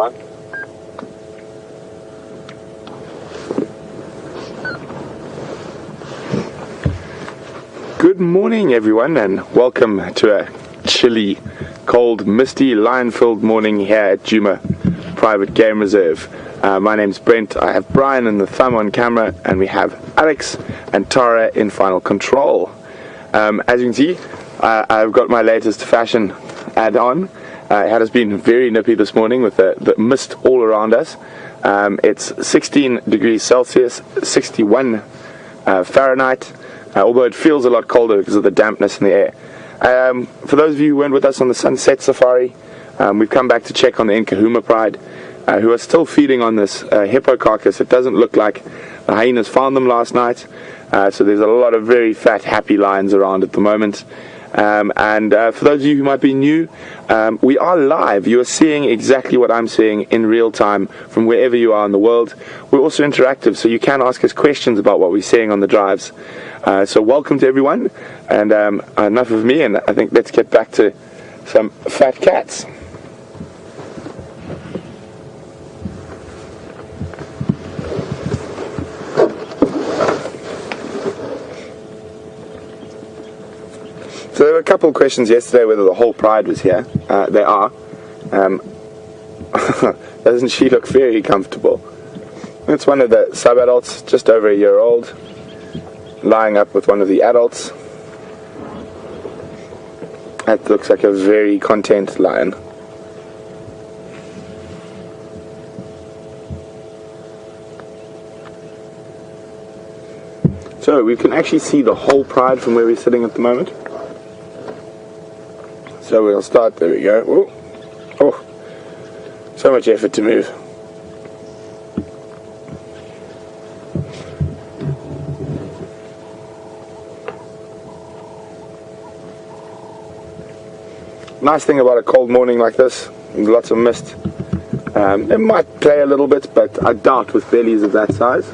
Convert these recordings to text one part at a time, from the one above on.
on. Good morning everyone, and welcome to a chilly, cold, misty, lion-filled morning here at Djuma Private Game Reserve. My name's Brent, I have Brian and the thumb on camera, and we have Alex and Tara in final control. As you can see, I've got my latest fashion add on. It has been very nippy this morning with the mist all around us. It's 16 degrees Celsius, 61 Fahrenheit. Although it feels a lot colder because of the dampness in the air. For those of you who weren't with us on the sunset safari, we've come back to check on the Nkuhuma pride, who are still feeding on this hippo carcass. It doesn't look like the hyenas found them last night, so there's a lot of very fat, happy lions around at the moment. For those of you who might be new, we are live. You are seeing exactly what I'm seeing in real time from wherever you are in the world. We're also interactive, so you can ask us questions about what we're seeing on the drives. So welcome to everyone, and enough of me, and I think let's get back to some fat cats. So there were a couple of questions yesterday whether the whole pride was here. They are. Doesn't she look very comfortable? It's one of the sub-adults, just over a year old, lying up with one of the adults. That looks like a very content lion. So we can actually see the whole pride from where we're sitting at the moment. So we'll start, there we go. Oh, so much effort to move. Nice thing about a cold morning like this, lots of mist. It might play a little bit, but I doubt with bellies of that size.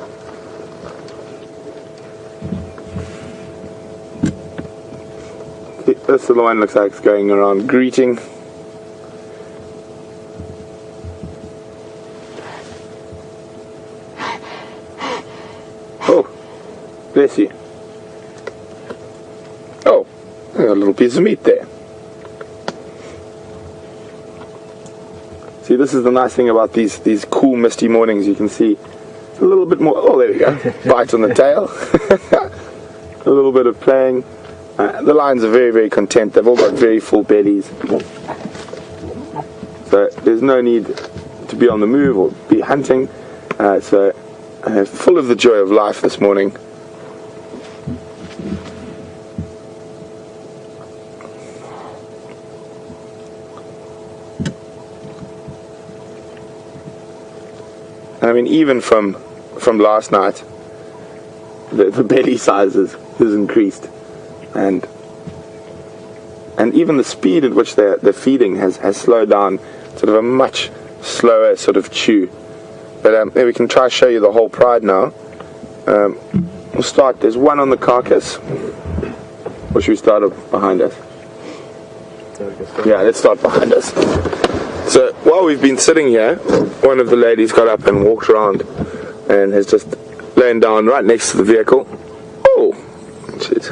This little one looks like it's going around greeting. Oh, bless you. Oh, I got a little piece of meat there. See, this is the nice thing about these cool misty mornings. You can see a little bit more. Oh, there we go. Bite on the tail. A little bit of playing. The lions are very, very content. They've all got very full bellies. So there's no need to be on the move or be hunting. So full of the joy of life this morning. I mean, even from last night, the belly size has increased. And even the speed at which they're feeding has slowed down, sort of a much slower sort of chew. But maybe we can try to show you the whole pride now. We'll start, there's one on the carcass. Or should we start up behind us? Yeah, let's start behind us. So while we've been sitting here, one of the ladies got up and walked around and has just lain down right next to the vehicle. Oh, shit.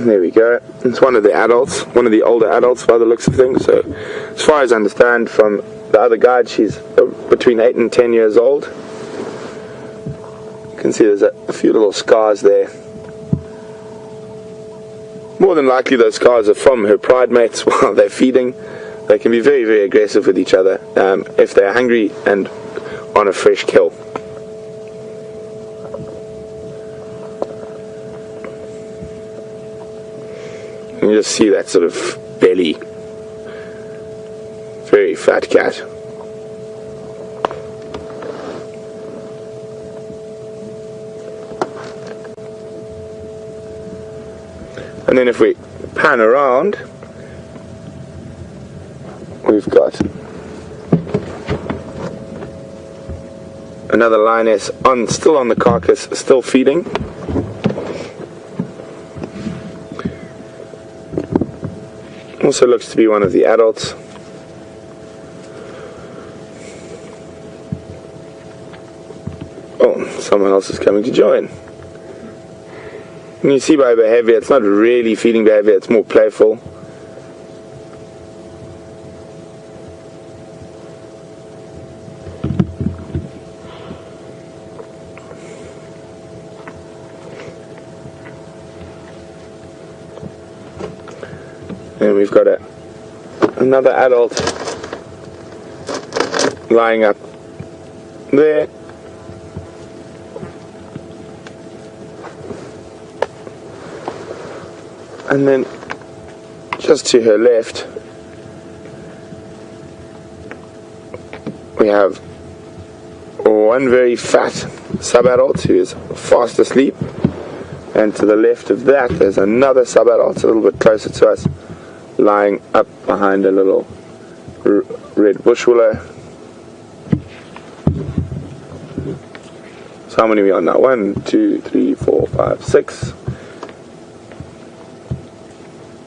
There we go. It's one of the adults, one of the older adults by the looks of things. So as far as I understand from the other guide, she's between 8 and 10 years old. You can see there's a few little scars there. More than likely those scars are from her pride mates while they're feeding. They can be very, very aggressive with each other if they're hungry and on a fresh kill. You can just see that sort of belly. Very fat cat. And then if we pan around, we've got another lioness still on the carcass, still feeding. Also looks to be one of the adults. Oh, someone else is coming to join. And you see by behavior, it's not really feeding behavior, it's more playful. And we've got another adult lying up there. And then just to her left, we have one very fat sub-adult who is fast asleep. And to the left of that, there's another sub-adult a little bit closer to us, lying up behind a little red bush willow. So how many are we on now? 1, 2, 3, 4, 5, 6.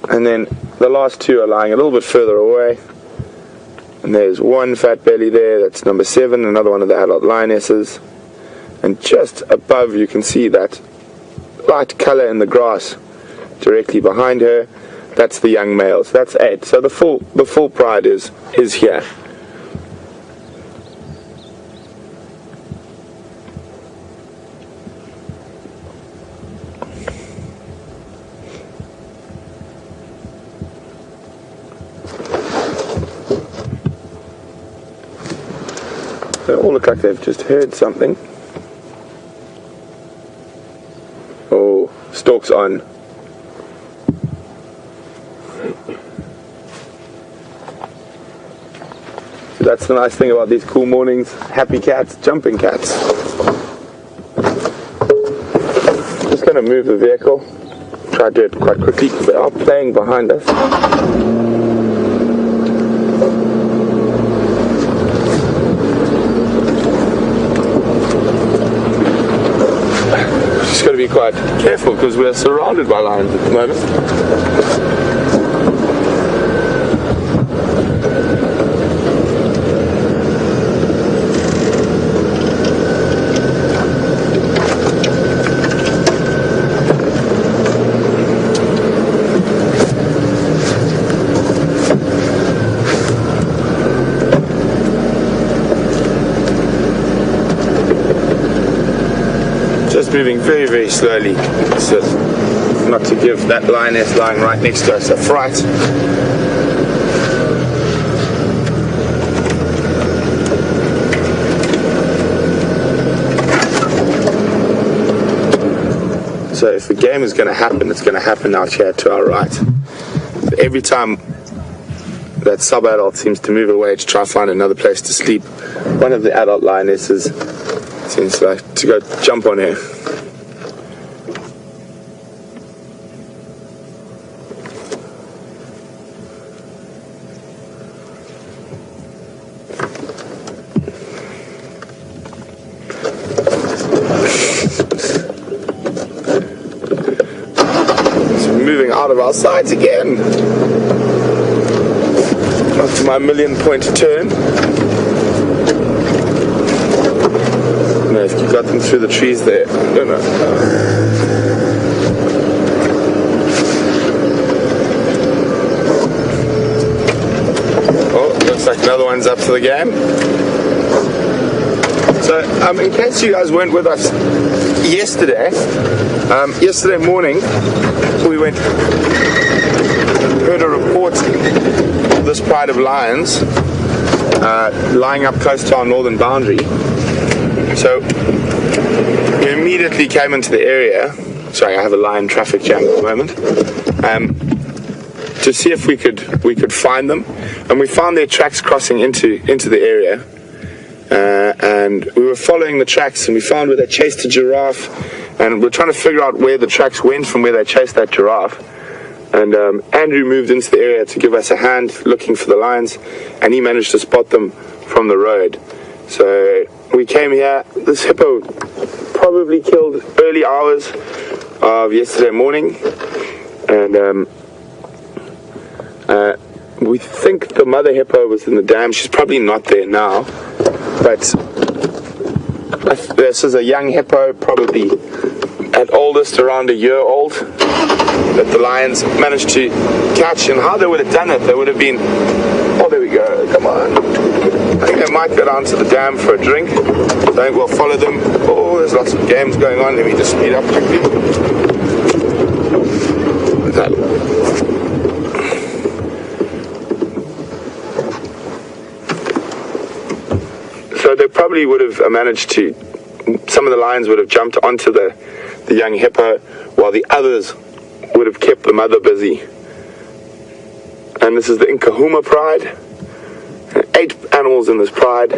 And then the last two are lying a little bit further away. And there's one fat belly there, that's number 7, another one of the adult lionesses. And just above you can see that light colour in the grass directly behind her. That's the young males. That's 8. So the full pride is here. They all look like they've just heard something. Oh, stalks on. So that's the nice thing about these cool mornings. Happy cats, jumping cats. Just going to move the vehicle. Try to do it quite quickly because they are playing behind us. Just got to be quite careful because we're surrounded by lions at the moment. Just moving very, very slowly, so not to give that lioness lying right next to us a fright. So if the game is going to happen, it's going to happen out here to our right. So every time that sub-adult seems to move away to try to find another place to sleep, one of the adult lionesses seems like to go jump on her. It's moving out of our sights again. After my million-point turn. No, if you got them through the trees there. No. Oh, looks like another one's up to the game. So, in case you guys weren't with us yesterday, yesterday morning, we heard a report of this pride of lions lying up close to our northern boundary. So we immediately came into the area. Sorry, I have a lion traffic jam at the moment. To see if we could find them, and we found their tracks crossing into the area. And we were following the tracks, and we found where they chased a giraffe, and we're trying to figure out where the tracks went from where they chased that giraffe. And Andrew moved into the area to give us a hand looking for the lions, and he managed to spot them from the road. So we came here. This hippo probably killed early hours of yesterday morning, and We think the mother hippo was in the dam. She's probably not there now, but this is a young hippo, probably at oldest around a year old, that the lions managed to catch. And how they would have done it, they would have been, oh, there we go, come on. I think they might go down to the dam for a drink. I think we'll follow them. Oh, there's lots of games going on. Let me just speed up quickly. So they probably would have managed to, some of the lions would have jumped onto the young hippo, while the others would have kept the mother busy. And this is the Nkuhuma pride. 8 animals in this pride.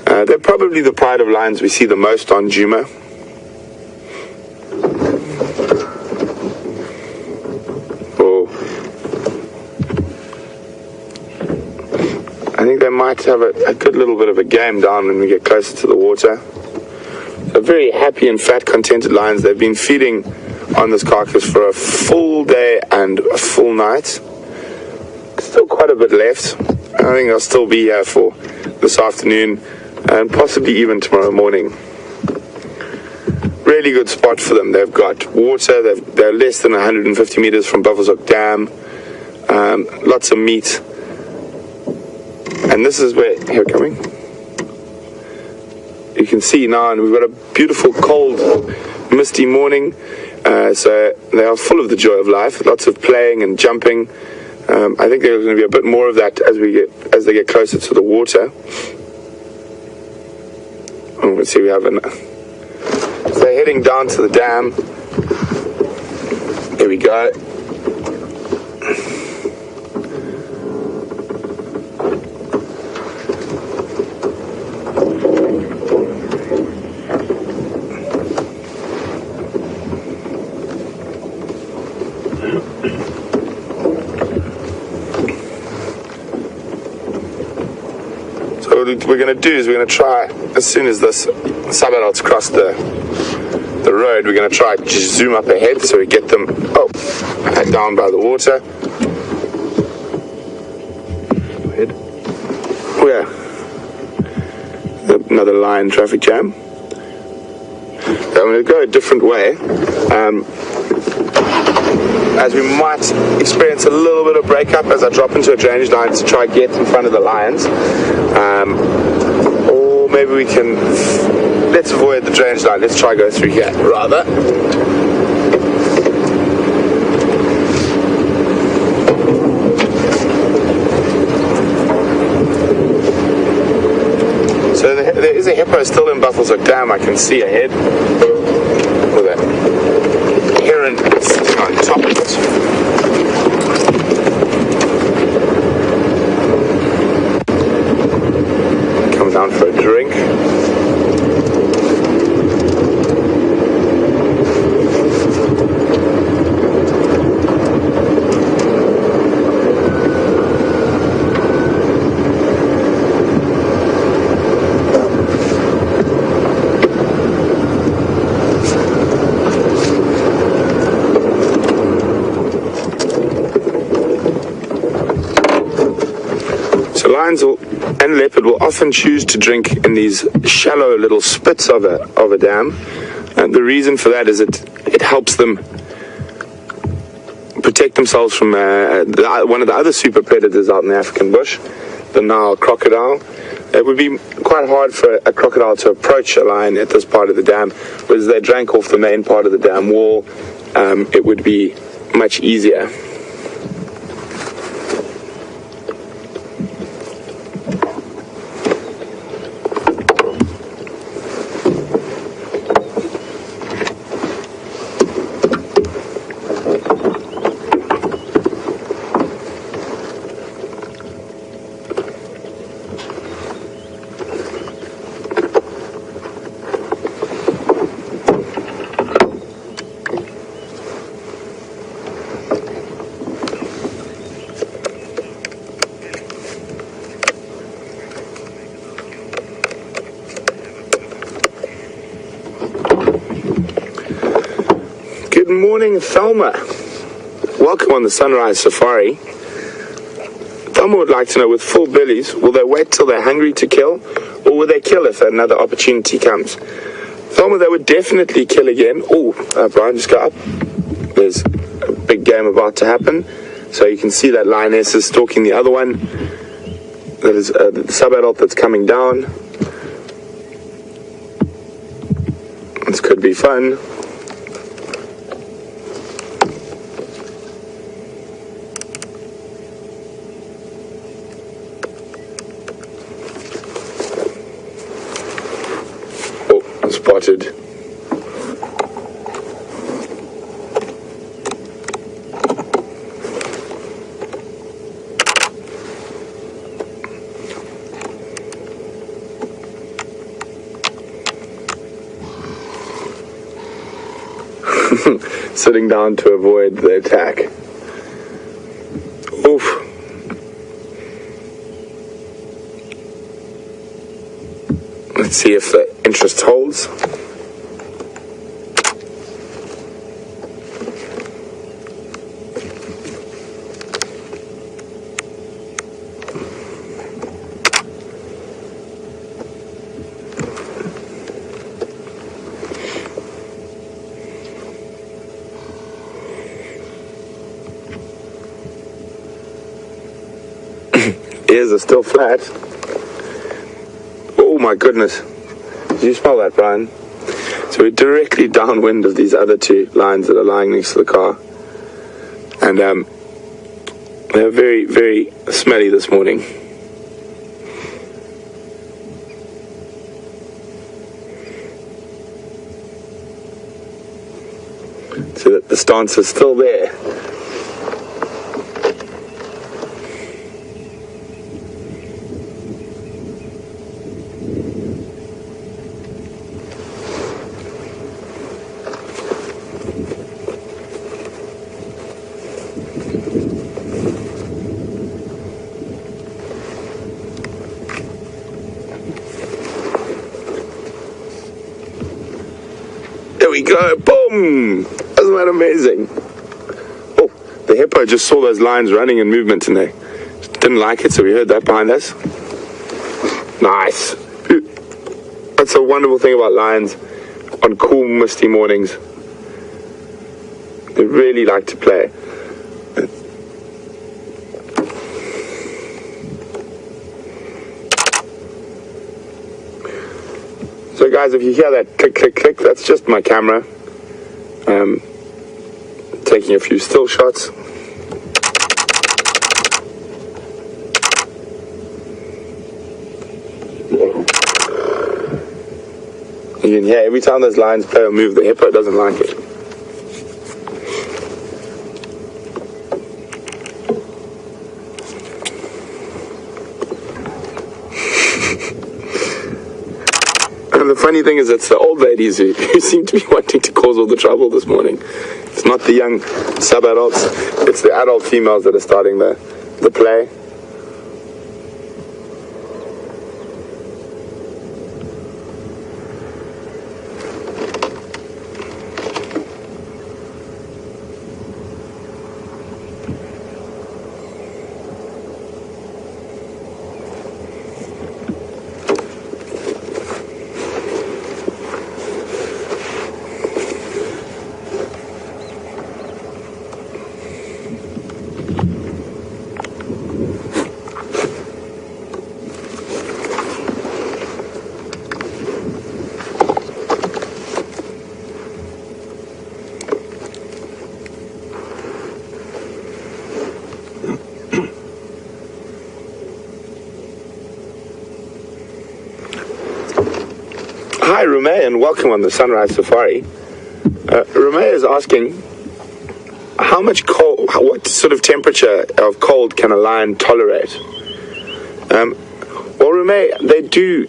They're probably the pride of lions we see the most on Djuma. Oh. I think they might have a good little bit of a game down when we get closer to the water. So very happy and fat, contented lions. They've been feeding on this carcass for a full day and a full night. Still quite a bit left. I think I'll still be here for this afternoon and possibly even tomorrow morning. Really good spot for them. They've got water. They're less than 150 meters from Buffelshoek Dam. Lots of meat. And this is where, here coming. You can see now, and we've got a beautiful, cold, misty morning. So they are full of the joy of life. Lots of playing and jumping. I think there's going to be a bit more of that as they get closer to the water. Oh, let's see, we have so they're heading down to the dam. Here we go. What we're going to do is we're going to try, as soon as this sub-adults cross the road, we're going to try to zoom up ahead so we get them down by the water. Where? Another lion traffic jam. I'm going to go a different way. As we might experience a little bit of breakup as I drop into a drainage line to try get in front of the lions. Or maybe we can, let's avoid the drainage line, let's try go through here rather. So there is a hippo still in Buffelshoek Dam, I can see ahead. With a heron sitting on top of it. Come down for a drink. Lions and leopard will often choose to drink in these shallow little spits of a dam, and the reason for that is it helps them protect themselves from one of the other super predators out in the African bush, the Nile crocodile. It would be quite hard for a crocodile to approach a lion at this part of the dam, whereas they drank off the main part of the dam wall. It would be much easier. Good morning, Thelma. Welcome on the Sunrise Safari. Thelma would like to know, with full bellies, will they wait till they're hungry to kill, or will they kill if another opportunity comes? Thelma, they would definitely kill again. Oh, Brian, just go up. There's a big game about to happen. So you can see that lioness is stalking the other one. That is the sub-adult that's coming down. This could be fun. Oh, spotted. Sitting down to avoid the attack. Oof. Let's see if the interest holds. Ears are still flat. Oh my goodness. Did you smell that, Brian? So we're directly downwind of these other two lions that are lying next to the car. And they're very, very smelly this morning. So that the stance is still there. There we go, boom! Isn't that amazing? Oh, the hippo just saw those lions running in movement and they didn't like it, so we heard that behind us. Nice. That's a wonderful thing about lions on cool, misty mornings. They really like to play. So guys, if you hear that click, click, click, that's just my camera. Taking a few still shots. You can hear every time those lions play or move, the hippo doesn't like it. And the funny thing is, it's the old ladies who seem to be wanting to cause all the trouble this morning. It's not the young sub-adults, it's the adult females that are starting the play. Hi, Rumay, and welcome on the Sunrise Safari. Rumay is asking, how much cold, what sort of temperature of cold can a lion tolerate? Well, Rumay, they do,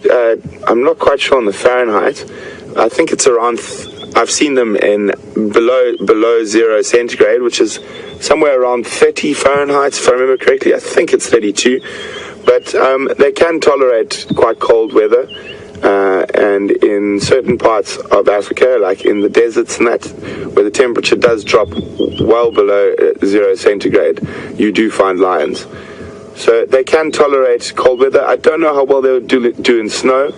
I'm not quite sure on the Fahrenheit. I think it's around, I've seen them in below 0 centigrade, which is somewhere around 30 Fahrenheit, if I remember correctly. I think it's 32. But they can tolerate quite cold weather. And in certain parts of Africa, like in the deserts and that, where the temperature does drop well below 0 centigrade, you do find lions. So they can tolerate cold weather. I don't know how well they would do in snow.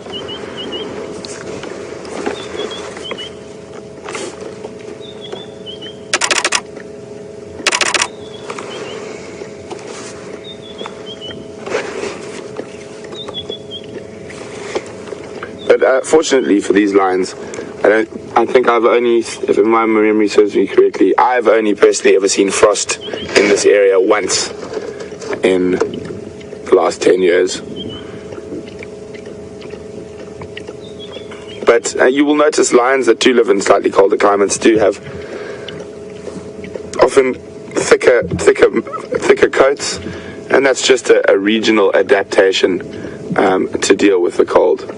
But fortunately for these lions, I think I've only, if my memory serves me correctly, I've only personally ever seen frost in this area once in the last 10 years. But you will notice lions that do live in slightly colder climates do have often thicker coats, and that's just a regional adaptation to deal with the cold.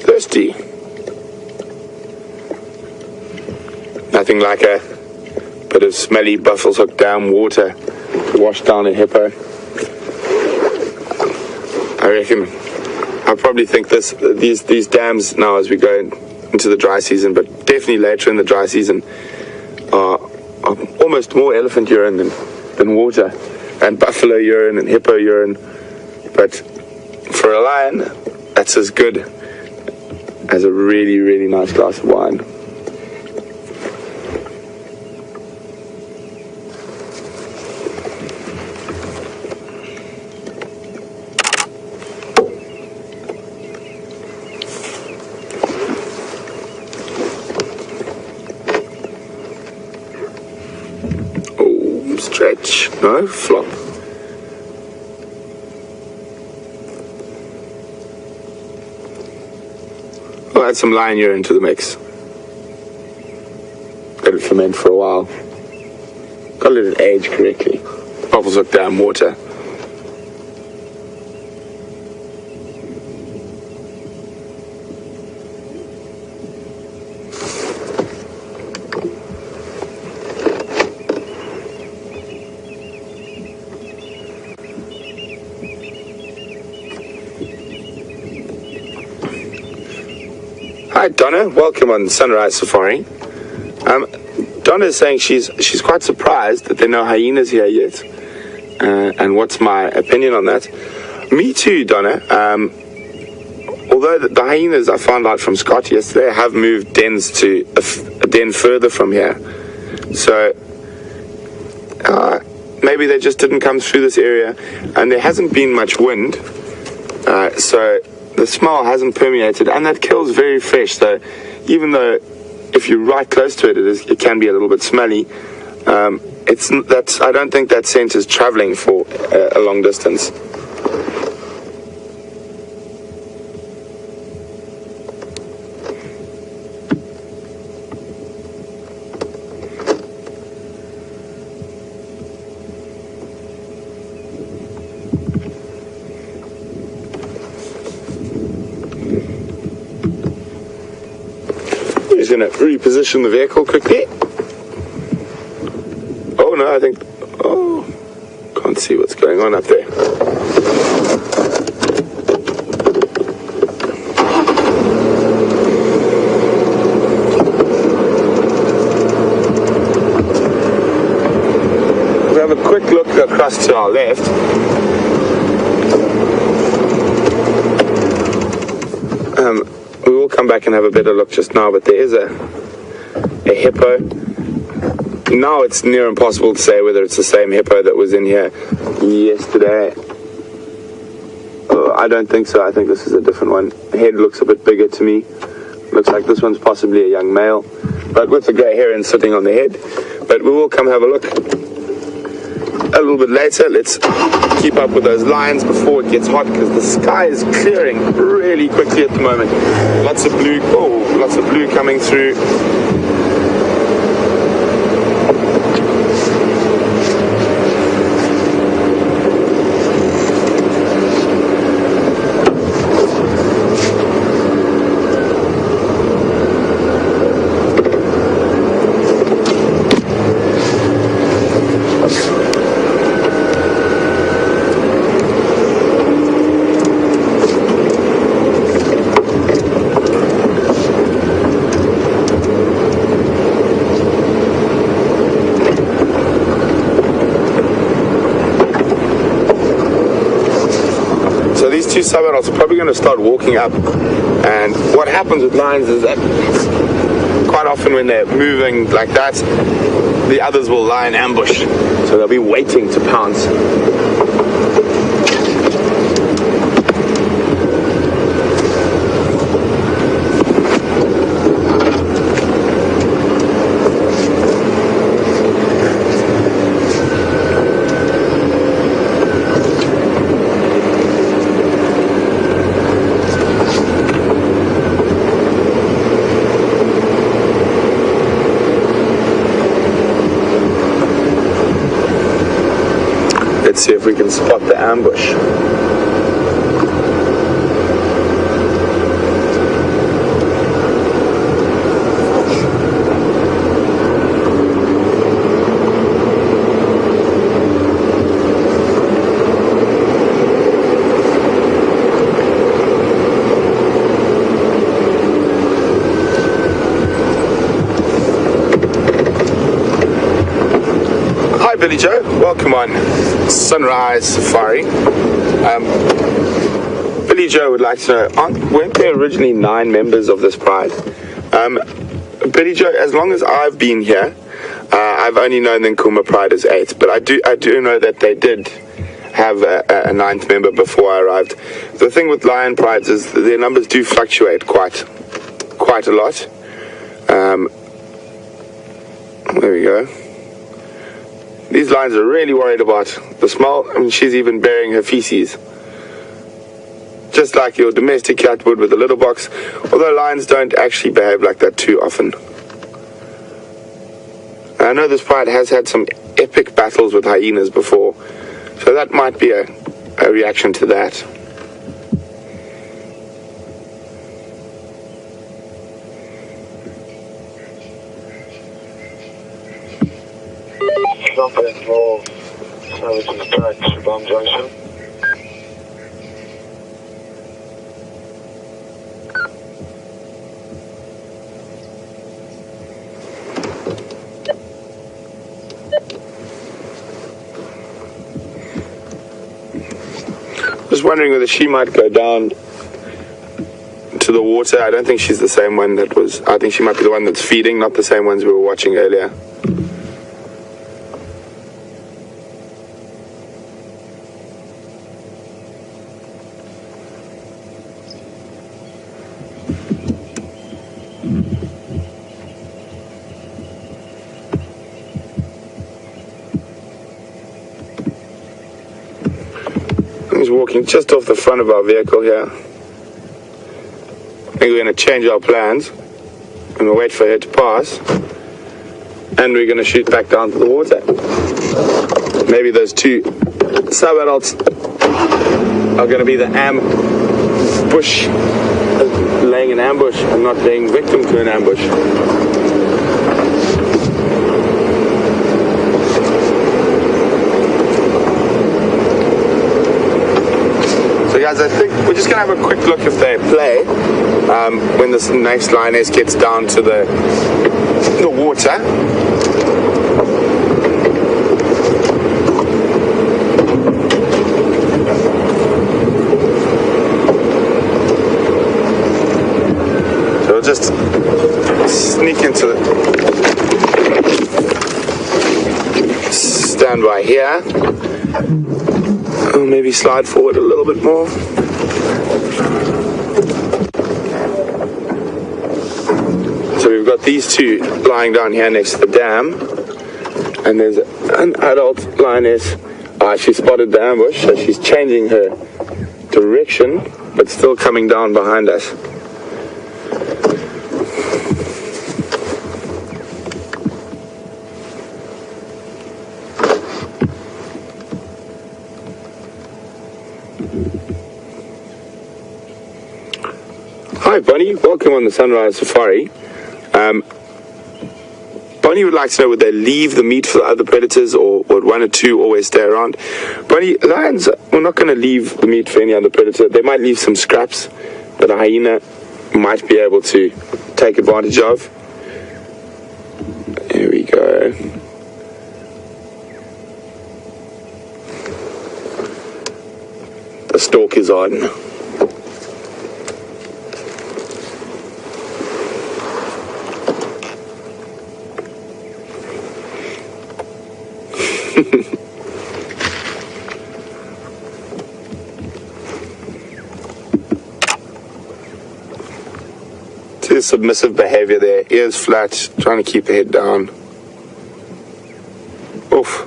Thirsty. Nothing like a bit of smelly Buffalo's Hook Dam water to wash down a hippo. I reckon, I probably think these dams now as we go into the dry season, but definitely later in the dry season, are almost more elephant urine than water, and buffalo urine and hippo urine. But for a lion, that's as good as a really, really nice glass of wine. Oh, stretch, no, flop. I'll add some lion urine to the mix. Let it ferment for a while. Gotta let it age correctly. Buffalo's Hook Dam water. Hi Donna, welcome on Sunrise Safari. Donna is saying she's quite surprised that there are no hyenas here yet. And what's my opinion on that? Me too, Donna. Although the hyenas, I found out from Scott yesterday, have moved dens to a den further from here. So maybe they just didn't come through this area, and there hasn't been much wind. So the smell hasn't permeated, and that kill's very fresh. So even though if you're right close to it can be a little bit smelly, I don't think that scent is traveling for a long distance. Just going to reposition the vehicle quickly. Oh no, I think, can't see what's going on up there. We'll have a quick look across to our left. We will come back and have a better look just now, but there is a hippo. Now it's near impossible to say whether it's the same hippo that was in here yesterday. I don't think so. I think this is a different one. The head looks a bit bigger to me. Looks like this one's possibly a young male, but with the grey heron sitting on the head. But we will come have a look a little bit later. Let's keep up with those lions before it gets hot, because the sky is clearing really quickly at the moment. Lots of blue coming through. these two sub-adults are probably going to start walking up, and what happens with lions is that quite often when they're moving like that, the others will lie in ambush, so they'll be waiting to pounce. Let's see if we can spot the ambush. Hi Billy Joe, welcome on Sunrise Safari. Billy Joe would like to know, weren't there originally 9 members of this pride? Billy Joe, as long as I've been here, I've only known the Nkuhuma pride as 8, but I do know that they did have a 9th member before I arrived. The thing with lion prides is their numbers do fluctuate quite a lot. There we go. These lions are really worried about the smell. I mean, she's even burying her feces, just like your domestic cat would with a litter box, although lions don't actually behave like that too often. I know this pride has had some epic battles with hyenas before, so that might be a reaction to that. Involved services track to Bomb Junction. Just wondering whether she might go down to the water. I don't think she's the same one that was. I think she might be the one that's feeding, not the same ones we were watching earlier. He's walking just off the front of our vehicle here. I think we're going to change our plans and we'll wait for her to pass, and we're going to shoot back down to the water. Maybe those 2 sub-adults are going to be the ambush, laying an ambush and not being victim to an ambush. Guys, I think we're just going to have a quick look if they play when this next lioness gets down to the water. So we'll just sneak into stand by here. Maybe slide forward a little bit more. So we've got these 2 lying down here next to the dam, and there's an adult lioness. She spotted the ambush, so she's changing her direction, but still coming down behind us. Hi Bonnie, welcome on the Sunrise Safari. Bonnie would like to know, would they leave the meat for the other predators, or would 1 or 2 always stay around? Bonnie, lions are not going to leave the meat for any other predator. They might leave some scraps that a hyena might be able to take advantage of. There we go. a stalk is on. To submissive behavior there, ears flat, trying to keep the head down. Oof.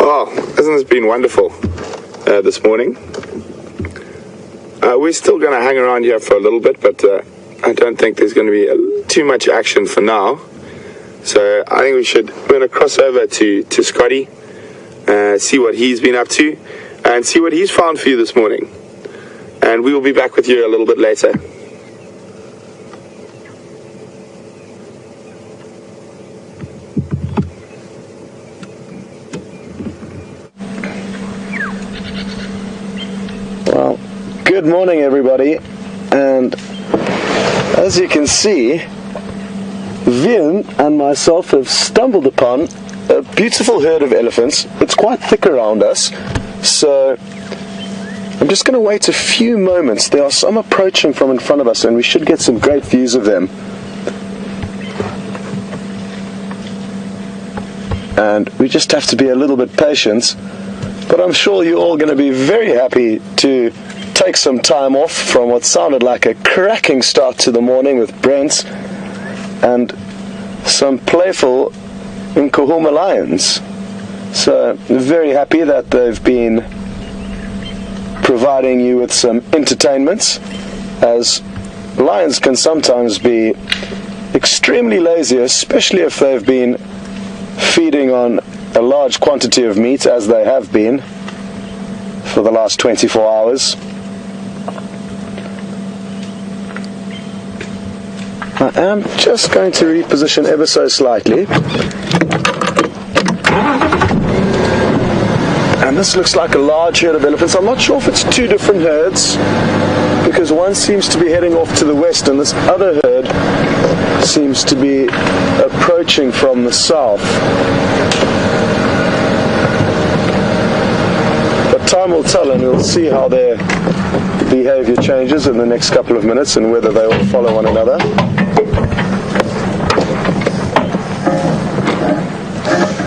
Oh, hasn't this been wonderful this morning? We're still going to hang around here for a little bit, but I don't think there's going to be too much action for now. So I think we're going to cross over to Scotty, see what he's been up to, and see what he's found for you this morning. And we will be back with you a little bit later. Well, good morning everybody, and as you can see, Vim and myself have stumbled upon a beautiful herd of elephants. It's quite thick around us, so I'm just going to wait a few moments. There are some approaching from in front of us and we should get some great views of them. And we just have to be a little bit patient, but I'm sure you're all going to be very happy to take some time off from what sounded like a cracking start to the morning with Brent and some playful Nkuhuma lions. So very happy that they've been providing you with some entertainment, as lions can sometimes be extremely lazy, especially if they've been feeding on a large quantity of meat, as they have been for the last 24 hours. I am just going to reposition ever so slightly. And this looks like a large herd of elephants. I'm not sure if it's two different herds, because one seems to be heading off to the west and this other herd seems to be approaching from the south. But time will tell, and we'll see how their behavior changes in the next couple of minutes and whether they all follow one another.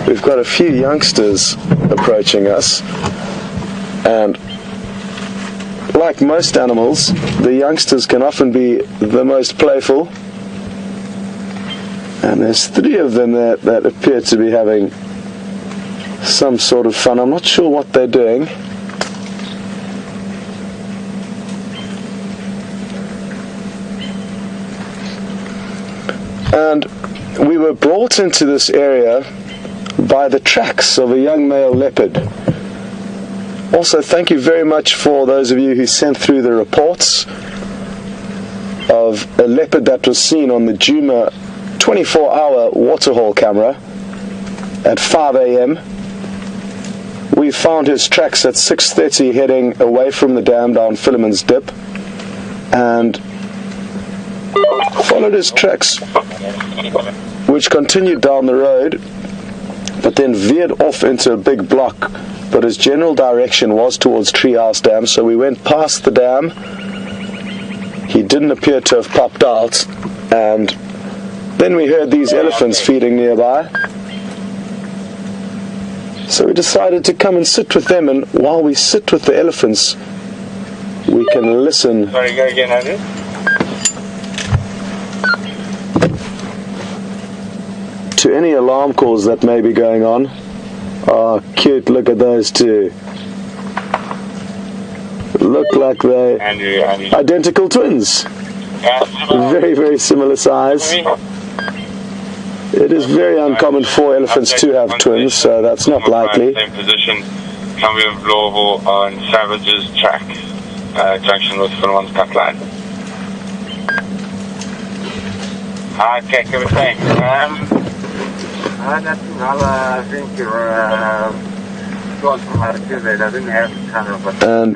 We've got a few youngsters approaching us, and like most animals, the youngsters can often be the most playful, and there's three of them that appear to be having some sort of fun. I'm not sure what they're doing. And we were brought into this area by the tracks of a young male leopard. Also, thank you very much for those of you who sent through the reports of a leopard that was seen on the Djuma 24-hour waterhole camera at 5 a.m. We found his tracks at 6:30 heading away from the dam down Philemon's Dip, and followed his tracks, which continued down the road but then veered off into a big block, but his general direction was towards Treehouse Dam, so we went past the dam. He didn't appear to have popped out, and then we heard these elephants feeding nearby, so we decided to come and sit with them, and while we sit with the elephants we can listen. Sorry, go again, Andrew. To any alarm calls that may be going on. Oh, cute, look at those two. Look like they're identical twins. Very, very similar size. It is very uncommon for elephants to have twins, so that's not likely. Same position, coming of Louisville on Savage's track, junction with Philemon's cut line. Okay, good, thanks. Nothing, I think you're gone from out of Tuesday. I didn't have kind of a and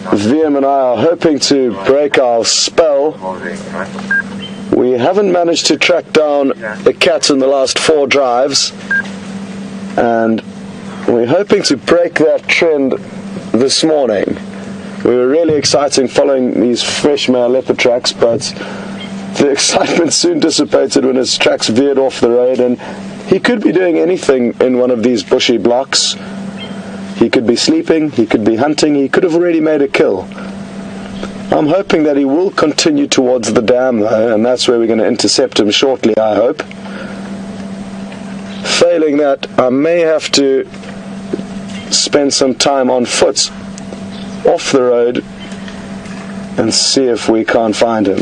VM and I are hoping to break our spell We haven't managed to track down a cat in the last 4 drives, and we're hoping to break that trend this morning. We were really excited following these fresh male leopard tracks, but the excitement soon dissipated when his tracks veered off the road, and he could be doing anything in one of these bushy blocks. He could be sleeping, he could be hunting, he could have already made a kill. I'm hoping that he will continue towards the dam though, and that's where we're going to intercept him shortly, I hope. Failing that, I may have to spend some time on foot off the road and see if we can't find him.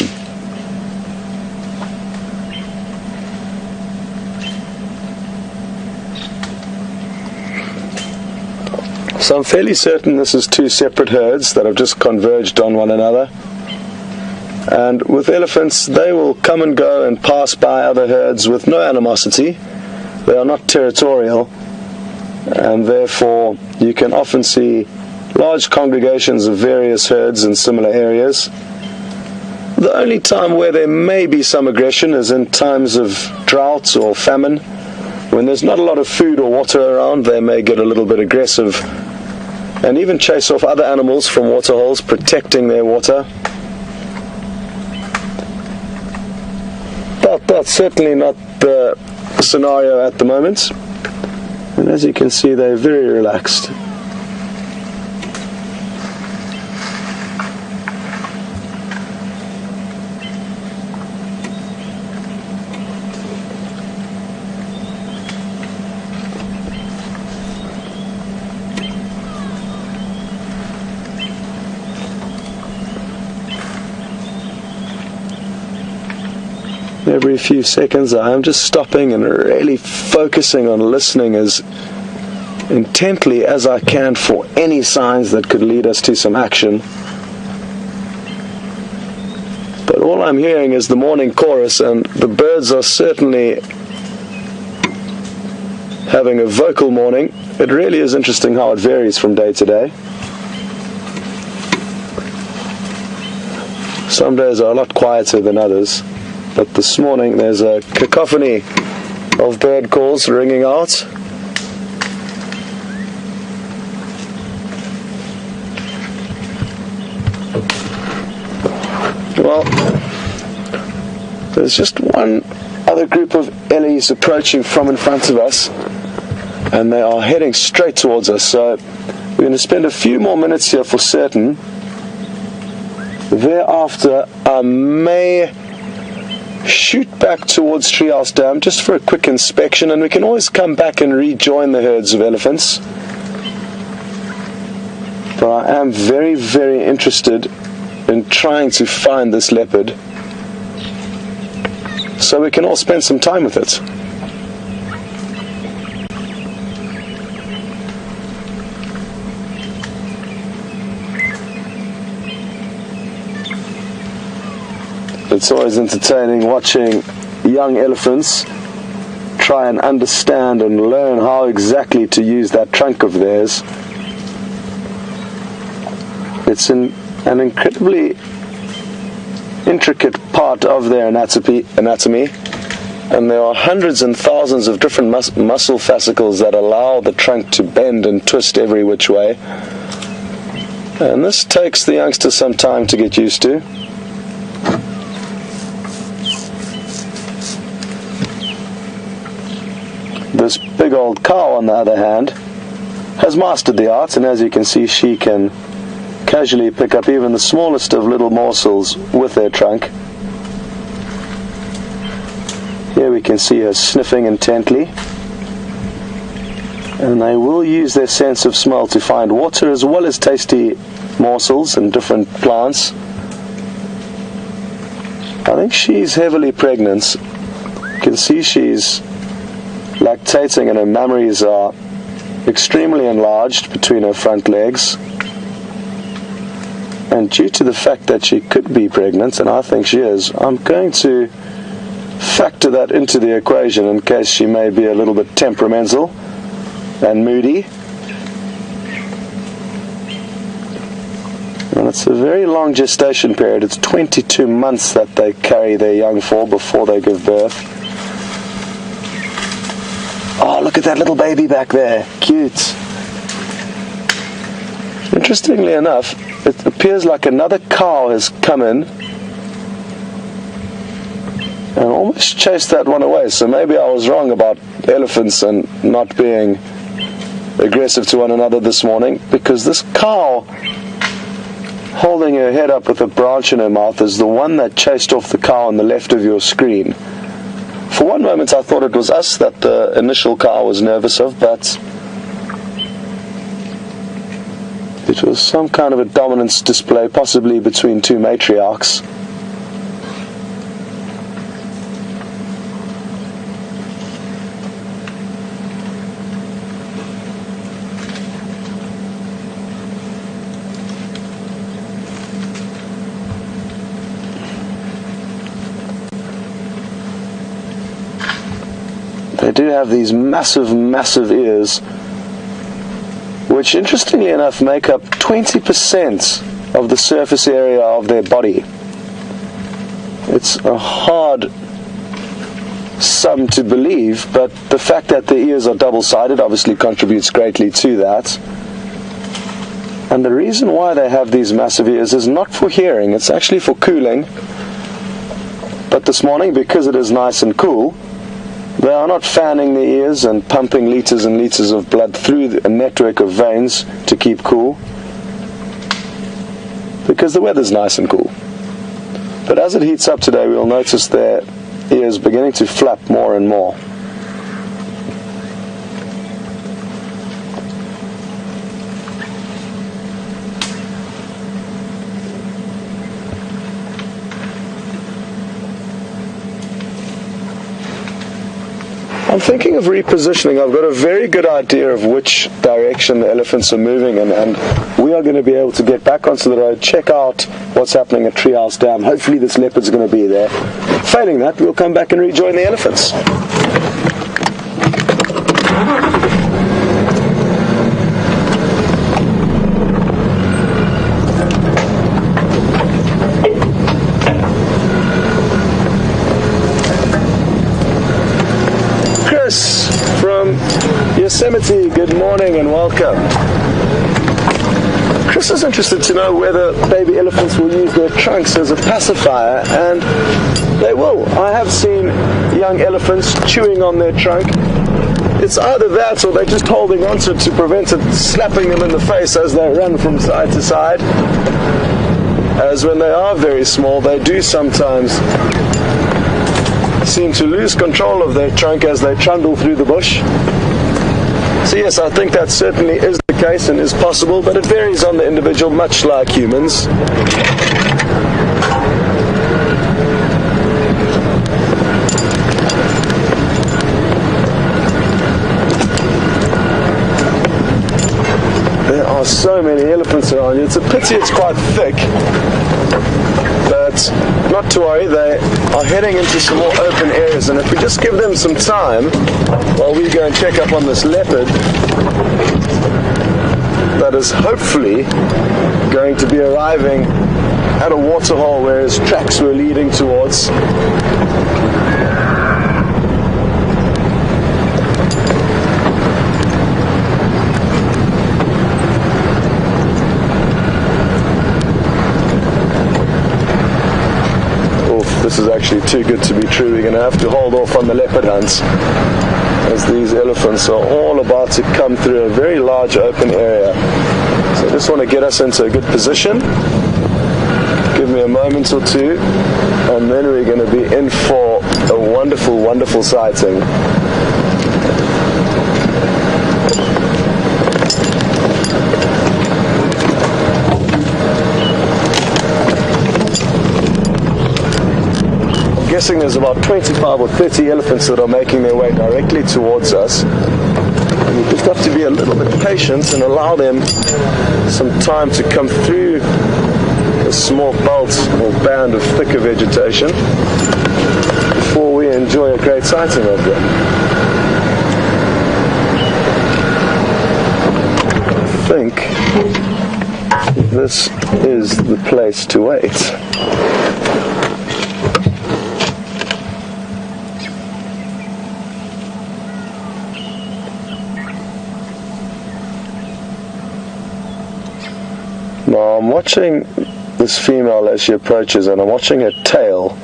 So I'm fairly certain this is 2 separate herds that have just converged on one another. And with elephants, they will come and go and pass by other herds with no animosity. They are not territorial, and therefore you can often see large congregations of various herds in similar areas. The only time where there may be some aggression is in times of drought or famine. When there's not a lot of food or water around, they may get a little bit aggressive and even chase off other animals from water holes, protecting their water. But that's certainly not the scenario at the moment. And as you can see, they're very relaxed. Every few seconds I am just stopping and really focusing on listening as intently as I can for any signs that could lead us to some action. But all I'm hearing is the morning chorus, and the birds are certainly having a vocal morning. It really is interesting how it varies from day to day. Some days are a lot quieter than others. But this morning there's a cacophony of bird calls ringing out. Well, there's just one other group of ellies approaching from in front of us, and they are heading straight towards us, so we're going to spend a few more minutes here for certain. Thereafter I may shoot back towards Treehouse Dam just for a quick inspection, and we can always come back and rejoin the herds of elephants. But I am very, very interested in trying to find this leopard so we can all spend some time with it. It's always entertaining watching young elephants try and understand and learn how exactly to use that trunk of theirs. It's an incredibly intricate part of their anatomy, and there are hundreds and thousands of different muscle fascicles that allow the trunk to bend and twist every which way. And this takes the youngsters some time to get used to. This big old cow, on the other hand, has mastered the art, and as you can see, she can casually pick up even the smallest of little morsels with her trunk. Here we can see her sniffing intently, and they will use their sense of smell to find water as well as tasty morsels and different plants. I think she's heavily pregnant. You can see she's lactating, and her mammaries are extremely enlarged between her front legs. And due to the fact that she could be pregnant, and I think she is, I'm going to factor that into the equation in case she may be a little bit temperamental and moody. And And it's a very long gestation period. It's 22 months that they carry their young for before they give birth. Oh, look at that little baby back there. Cute. Interestingly enough, it appears like another cow has come in and almost chased that one away. So maybe I was wrong about elephants and not being aggressive to one another this morning, because this cow holding her head up with a branch in her mouth is the one that chased off the cow on the left of your screen. For one moment I thought it was us that the initial cow was nervous of, but it was some kind of a dominance display, possibly between two matriarchs. They do have these massive, massive ears, which interestingly enough make up 20% of the surface area of their body. It's a hard sum to believe, but the fact that the ears are double-sided obviously contributes greatly to that. And the reason why they have these massive ears is not for hearing, it's actually for cooling. But this morning, because it is nice and cool, they are not fanning the ears and pumping litres and litres of blood through a network of veins to keep cool, because the weather's nice and cool. But as it heats up today, we'll notice their ears beginning to flap more and more. I'm thinking of repositioning. I've got a very good idea of which direction the elephants are moving in, and we are going to be able to get back onto the road, check out what's happening at Treehouse Dam. Hopefully this leopard's going to be there. Failing that, we'll come back and rejoin the elephants. From Yosemite, good morning and welcome. Chris is interested to know whether baby elephants will use their trunks as a pacifier, and they will. I have seen young elephants chewing on their trunk. It's either that or they're just holding onto it to prevent it slapping them in the face as they run from side to side. As when they are very small, they do sometimes seem to lose control of their trunk as they trundle through the bush. So yes, I think that certainly is the case and is possible, but it varies on the individual, much like humans. There are so many elephants around here. It's a pity it's quite thick. But not to worry, they are heading into some more open areas, and if we just give them some time while we go and check up on this leopard that is hopefully going to be arriving at a waterhole where his tracks were leading towards. This is actually too good to be true. We're going to have to hold off on the leopard hunts, as these elephants are all about to come through a very large open area. So I just want to get us into a good position. Give me a moment or two, and then we're going to be in for a wonderful, wonderful sighting. I'm guessing there's about 25 or 30 elephants that are making their way directly towards us. And we just have to be a little bit patient and allow them some time to come through a small belt or band of thicker vegetation before we enjoy a great sighting of them. I think this is the place to wait. Now I'm watching this female as she approaches, and I'm watching her tail.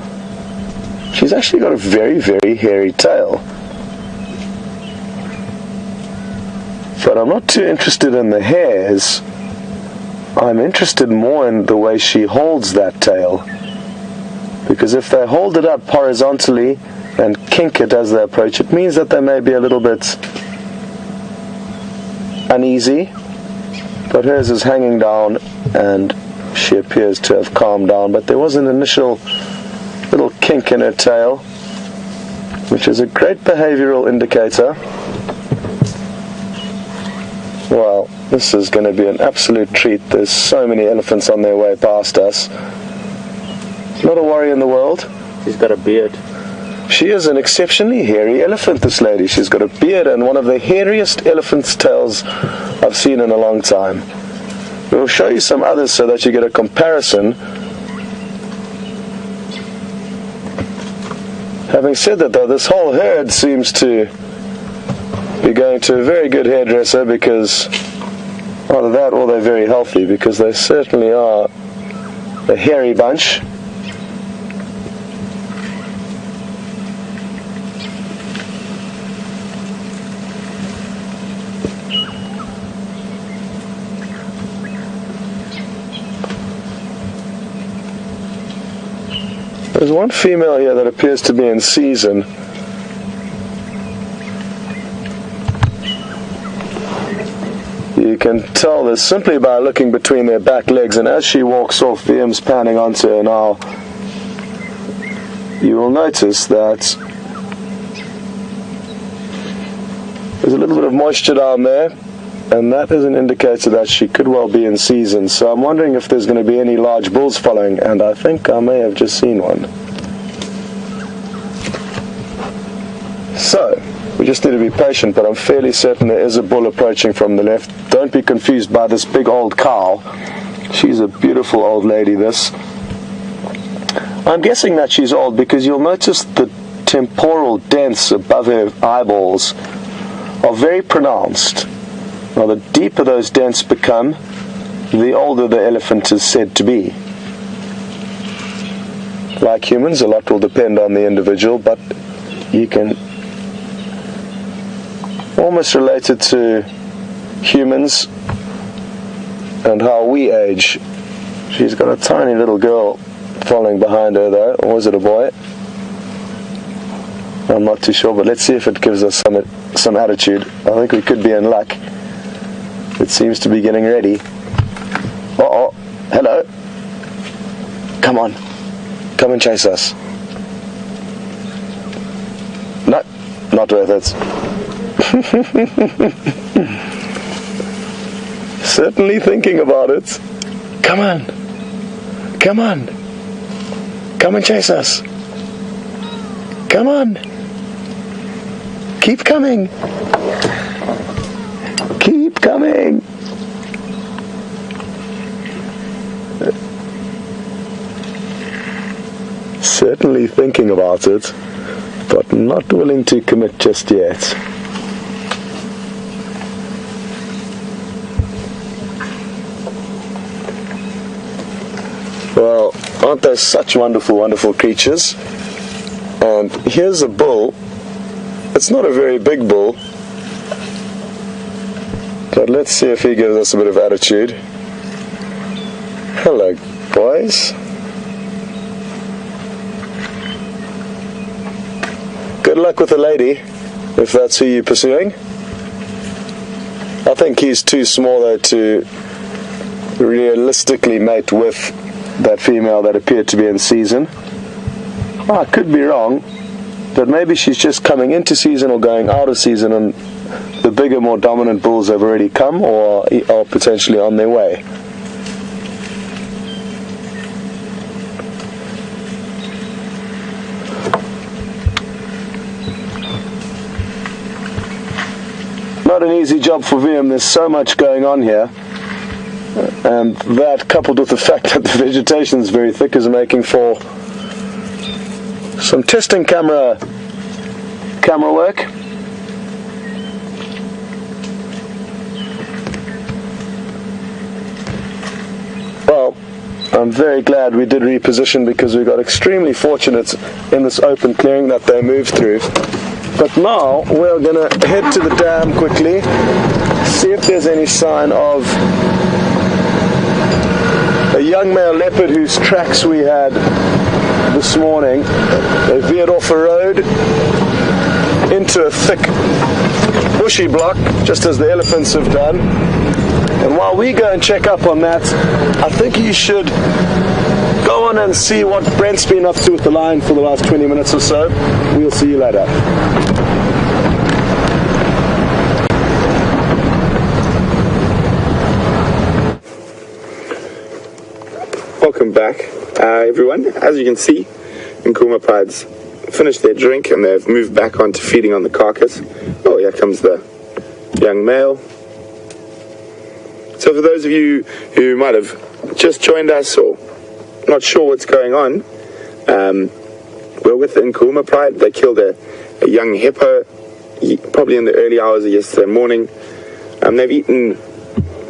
She's actually got a very, very hairy tail. But I'm not too interested in the hairs. I'm interested more in the way she holds that tail. Because if they hold it up horizontally and kink it as they approach, it means that they may be a little bit uneasy. But hers is hanging down and she appears to have calmed down. But there was an initial little kink in her tail, which is a great behavioral indicator. Well, this is going to be an absolute treat. There's so many elephants on their way past us. Not a worry in the world. She's got a beard. She is an exceptionally hairy elephant, this lady. She's got a beard and one of the hairiest elephant's tails I've seen in a long time. We'll show you some others so that you get a comparison. Having said that though, this whole herd seems to be going to a very good hairdresser, because either that or they're very healthy, because they certainly are a hairy bunch. There's one female here that appears to be in season. You can tell this simply by looking between their back legs, and as she walks off, VM's panning onto her now. You will notice that there's a little bit of moisture down there, and that is an indicator that she could well be in season. So I'm wondering if there's going to be any large bulls following, and I think I may have just seen one. So we just need to be patient, but I'm fairly certain there is a bull approaching from the left. Don't be confused by this big old cow. She's a beautiful old lady, this. I'm guessing that she's old because you'll notice the temporal dents above her eyeballs are very pronounced. Now, the deeper those dents become, the older the elephant is said to be. Like humans, a lot will depend on the individual, but you can almost relate it to humans and how we age. She's got a tiny little girl following behind her though, or was it a boy? I'm not too sure, but let's see if it gives us some attitude. I think we could be in luck. It seems to be getting ready. Uh-oh, hello. Come on, come and chase us. No, not worth it. Certainly thinking about it. Come on, come on, come and chase us. Come on, keep coming. Keep coming. Certainly thinking about it, but not willing to commit just yet. Well, aren't they such wonderful, wonderful creatures? And here's a bull. It's not a very big bull, but let's see if he gives us a bit of attitude. Hello, boys. Good luck with the lady, if that's who you're pursuing. I think he's too small though to realistically mate with that female that appeared to be in season. Oh, I could be wrong, but maybe she's just coming into season or going out of season, and the bigger, more dominant bulls have already come or are potentially on their way. Not an easy job for VM. There's so much going on here. And that, coupled with the fact that the vegetation is very thick, is making for some testing camera work. Well, I'm very glad we did reposition, because we got extremely fortunate in this open clearing that they moved through. But now we're going to head to the dam quickly, see if there's any sign of a young male leopard whose tracks we had this morning. They veered off a road into a thick bushy block, just as the elephants have done. And while we go and check up on that, I think you should go on and see what Brent's been up to with the lion for the last 20 minutes or so. We'll see you later. Welcome back, everyone. As you can see, Nkuhuma prides finished their drink and they've moved back on to feeding on the carcass. Oh, here comes the young male. So for those of you who might have just joined us or not sure what's going on, we're with the Nkuhuma pride. They killed a young hippo probably in the early hours of yesterday morning. They've eaten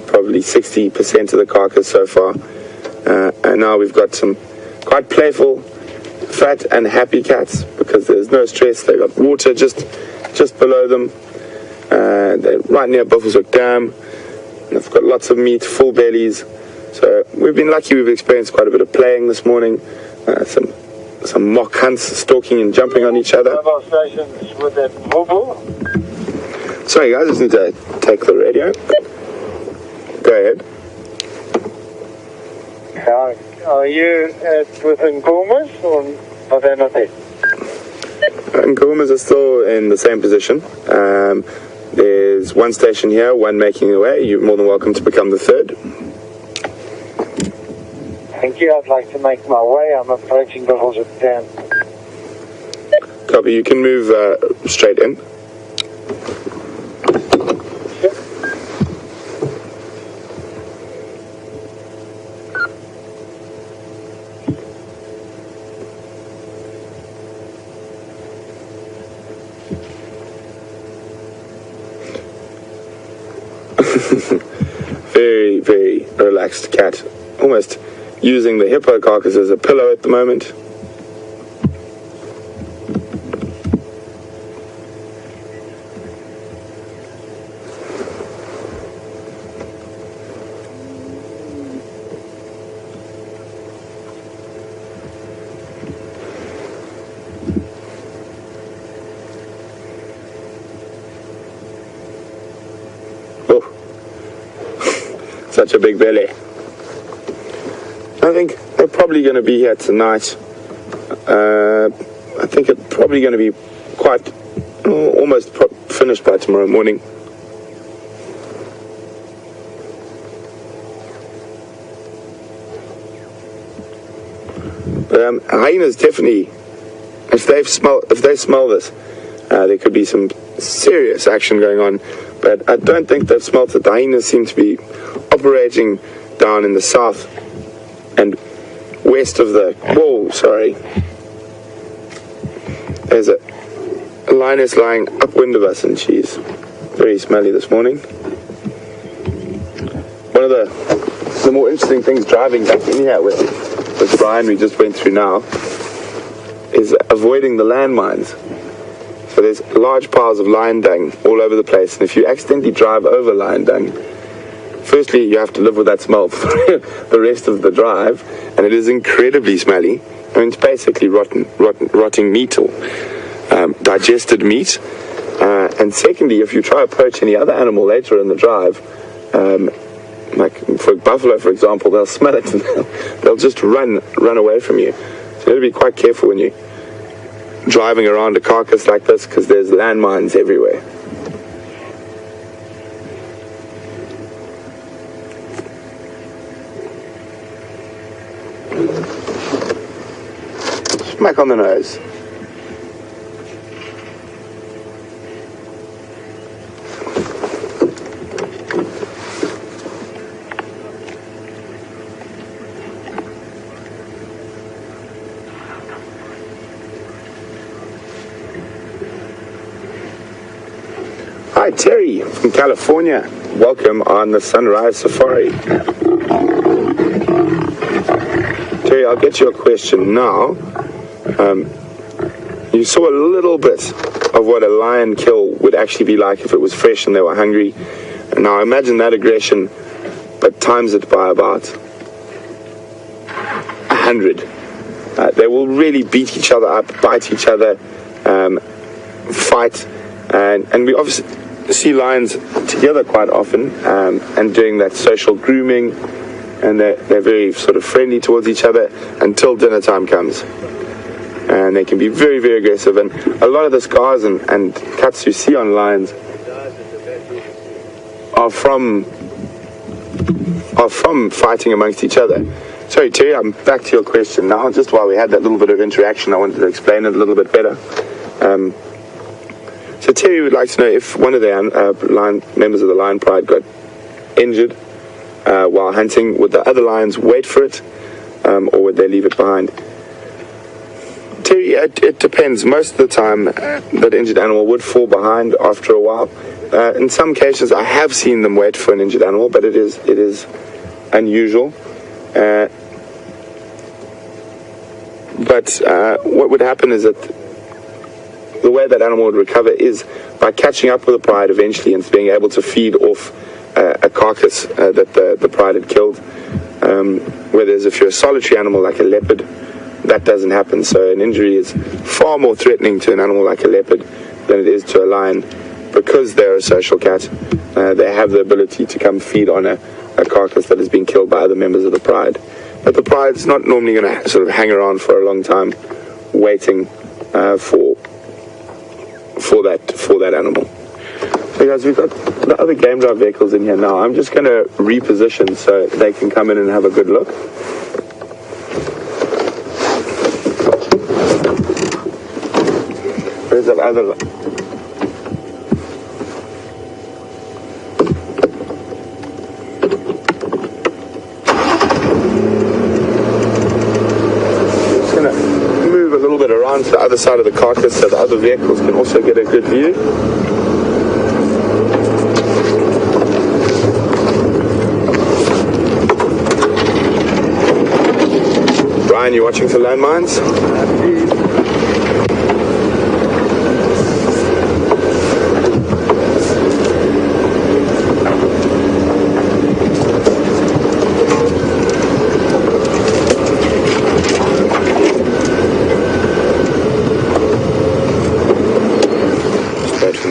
probably 60% of the carcass so far. And now we've got some quite playful, fat and happy cats because there's no stress. They've got water just below them. They're right near Buffelshoek Dam. They've got lots of meat, full bellies. So we've been lucky. We've experienced quite a bit of playing this morning. Some mock hunts, stalking and jumping on each other. Mobile stations with that mobile. Sorry guys, I just need to take the radio. Go ahead. Are you with Nkuhumas or are they not there? Nkuhumas are still in the same position. There's one station here, one making their way. You're more than welcome to become the third. Thank you. I'd like to make my way. I'm approaching Buffelshoek Dam. Copy. You can move straight in. Very, very relaxed cat. Almost using the hippo carcass as a pillow at the moment. Such a big belly. I think they're probably going to be here tonight. I think it's probably going to be quite almost finished by tomorrow morning. But hyenas definitely, if they smell this, there could be some serious action going on. But I don't think they've smelt it. The hyenas seem to be operating down in the south and west of the wall. Sorry, there's a lioness lying upwind of us, and she's very smelly this morning. One of the more interesting things driving back in here with Brian, we just went through now, is avoiding the landmines. So there's large piles of lion dung all over the place, and if you accidentally drive over lion dung, firstly you have to live with that smell for the rest of the drive, and it is incredibly smelly. I mean, it's basically rotting meat or digested meat. And secondly, if you try to approach any other animal later in the drive, like for buffalo, for example, they'll smell it and they'll just run away from you. So you have to be quite careful when you're driving around a carcass like this, because there's landmines everywhere. Smack on the nose. Hi, Terry from California. Welcome on the Sunrise Safari. Terry, I'll get you a question now. You saw a little bit of what a lion kill would actually be like if it was fresh and they were hungry. And now imagine that aggression, but times it by about 100. They will really beat each other up, bite each other, fight, and we obviously see lions together quite often, and doing that social grooming, and they're very sort of friendly towards each other until dinner time comes. And they can be very, very aggressive, and a lot of the scars and cuts you see on lions are from fighting amongst each other. Sorry, Terry, I'm back to your question now. Just while we had that little bit of interaction, I wanted to explain it a little bit better. So Terry would like to know if one of the members of the Lion Pride got injured while hunting, would the other lions wait for it, or would they leave it behind? Terry, it depends. Most of the time, that injured animal would fall behind after a while. In some cases, I have seen them wait for an injured animal, but it is unusual. But what would happen is that the way that animal would recover is by catching up with the pride eventually and being able to feed off a carcass that the pride had killed. Whereas if you're a solitary animal like a leopard, that doesn't happen. So an injury is far more threatening to an animal like a leopard than it is to a lion, because they're a social cat. They have the ability to come feed on a carcass that has been killed by other members of the pride. But the pride's not normally going to sort of hang around for a long time waiting for that animal. So guys, we've got the other game drive vehicles in here now. I'm just going to reposition so they can come in and have a good look. Where's that other? To the other side of the carcass so the other vehicles can also get a good view. Brian, you watching for landmines?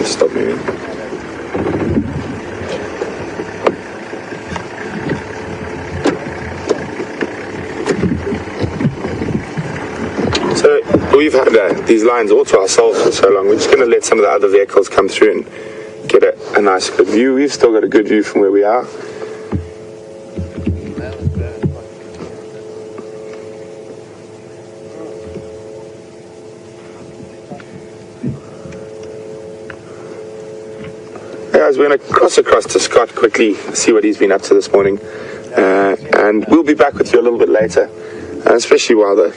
Stop moving. So we've had these lines all to ourselves for so long. We're just going to let some of the other vehicles come through and get a nice good view. We've still got a good view from where we are. Guys, we're going to cross across to Scott quickly, see what he's been up to this morning, and we'll be back with you a little bit later, especially while there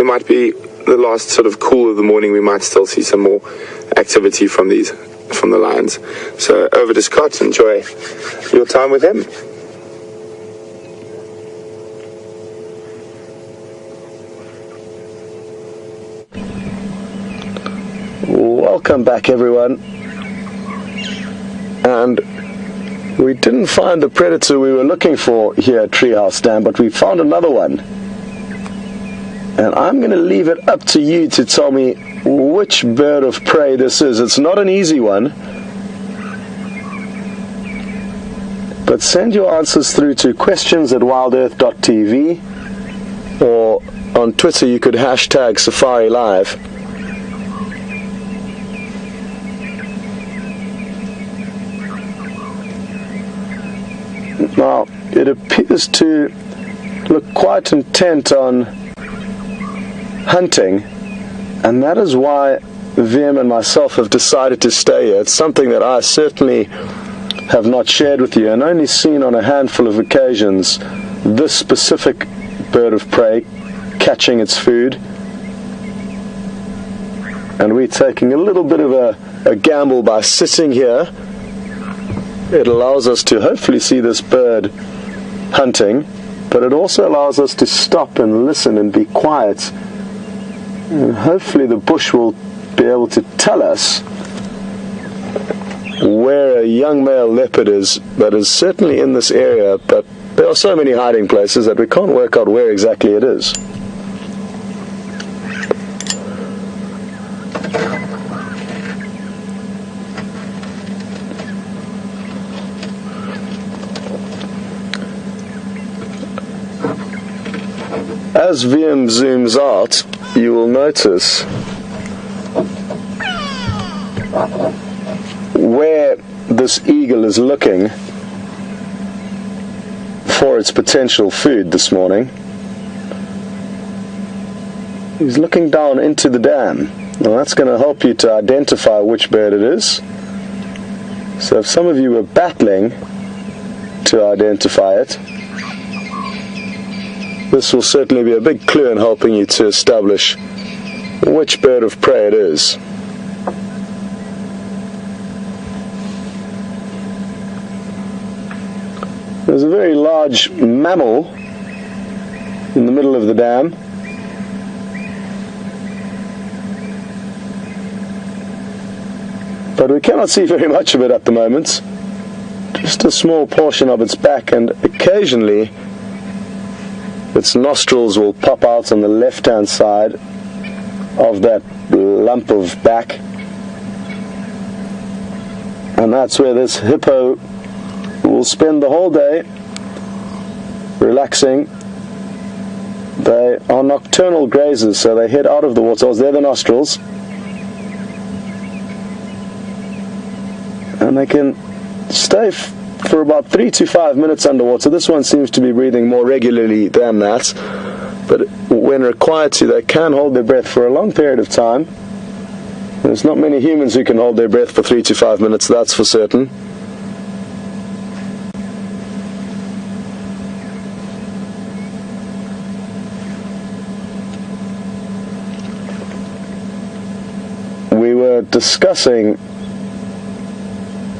might be the last sort of cool of the morning. We might still see some more activity from the lions. So over to Scott. Enjoy your time with him. Welcome back, everyone. And we didn't find the predator we were looking for here at Treehouse Dam, but we found another one. And I'm going to leave it up to you to tell me which bird of prey this is. It's not an easy one. But send your answers through to questions@WildEarthTV, or on Twitter you could hashtag Safari Live. Now, it appears to look quite intent on hunting, and that is why Vim and myself have decided to stay here. It's something that I certainly have not shared with you and only seen on a handful of occasions, this specific bird of prey catching its food. And we're taking a little bit of a gamble by sitting here it allows us to hopefully see this bird hunting, but it also allows us to stop and listen and be quiet. And hopefully the bush will be able to tell us where a young male leopard is that is certainly in this area, but there are so many hiding places that we can't work out where exactly it is. As VM zooms out, you will notice where this eagle is looking for its potential food this morning. He's looking down into the dam. Now that's going to help you to identify which bird it is. So if some of you were battling to identify it, this will certainly be a big clue in helping you to establish which bird of prey it is. There's a very large mammal in the middle of the dam. But we cannot see very much of it at the moment. Just a small portion of its back, and occasionally its nostrils will pop out on the left-hand side of that lump of back. And that's where this hippo will spend the whole day relaxing. They are nocturnal grazers, so they head out of the water. They're the nostrils. And they can stay for about 3 to 5 minutes underwater. This one seems to be breathing more regularly than that, but when required to, they can hold their breath for a long period of time. There's not many humans who can hold their breath for 3 to 5 minutes, that's for certain. We were discussing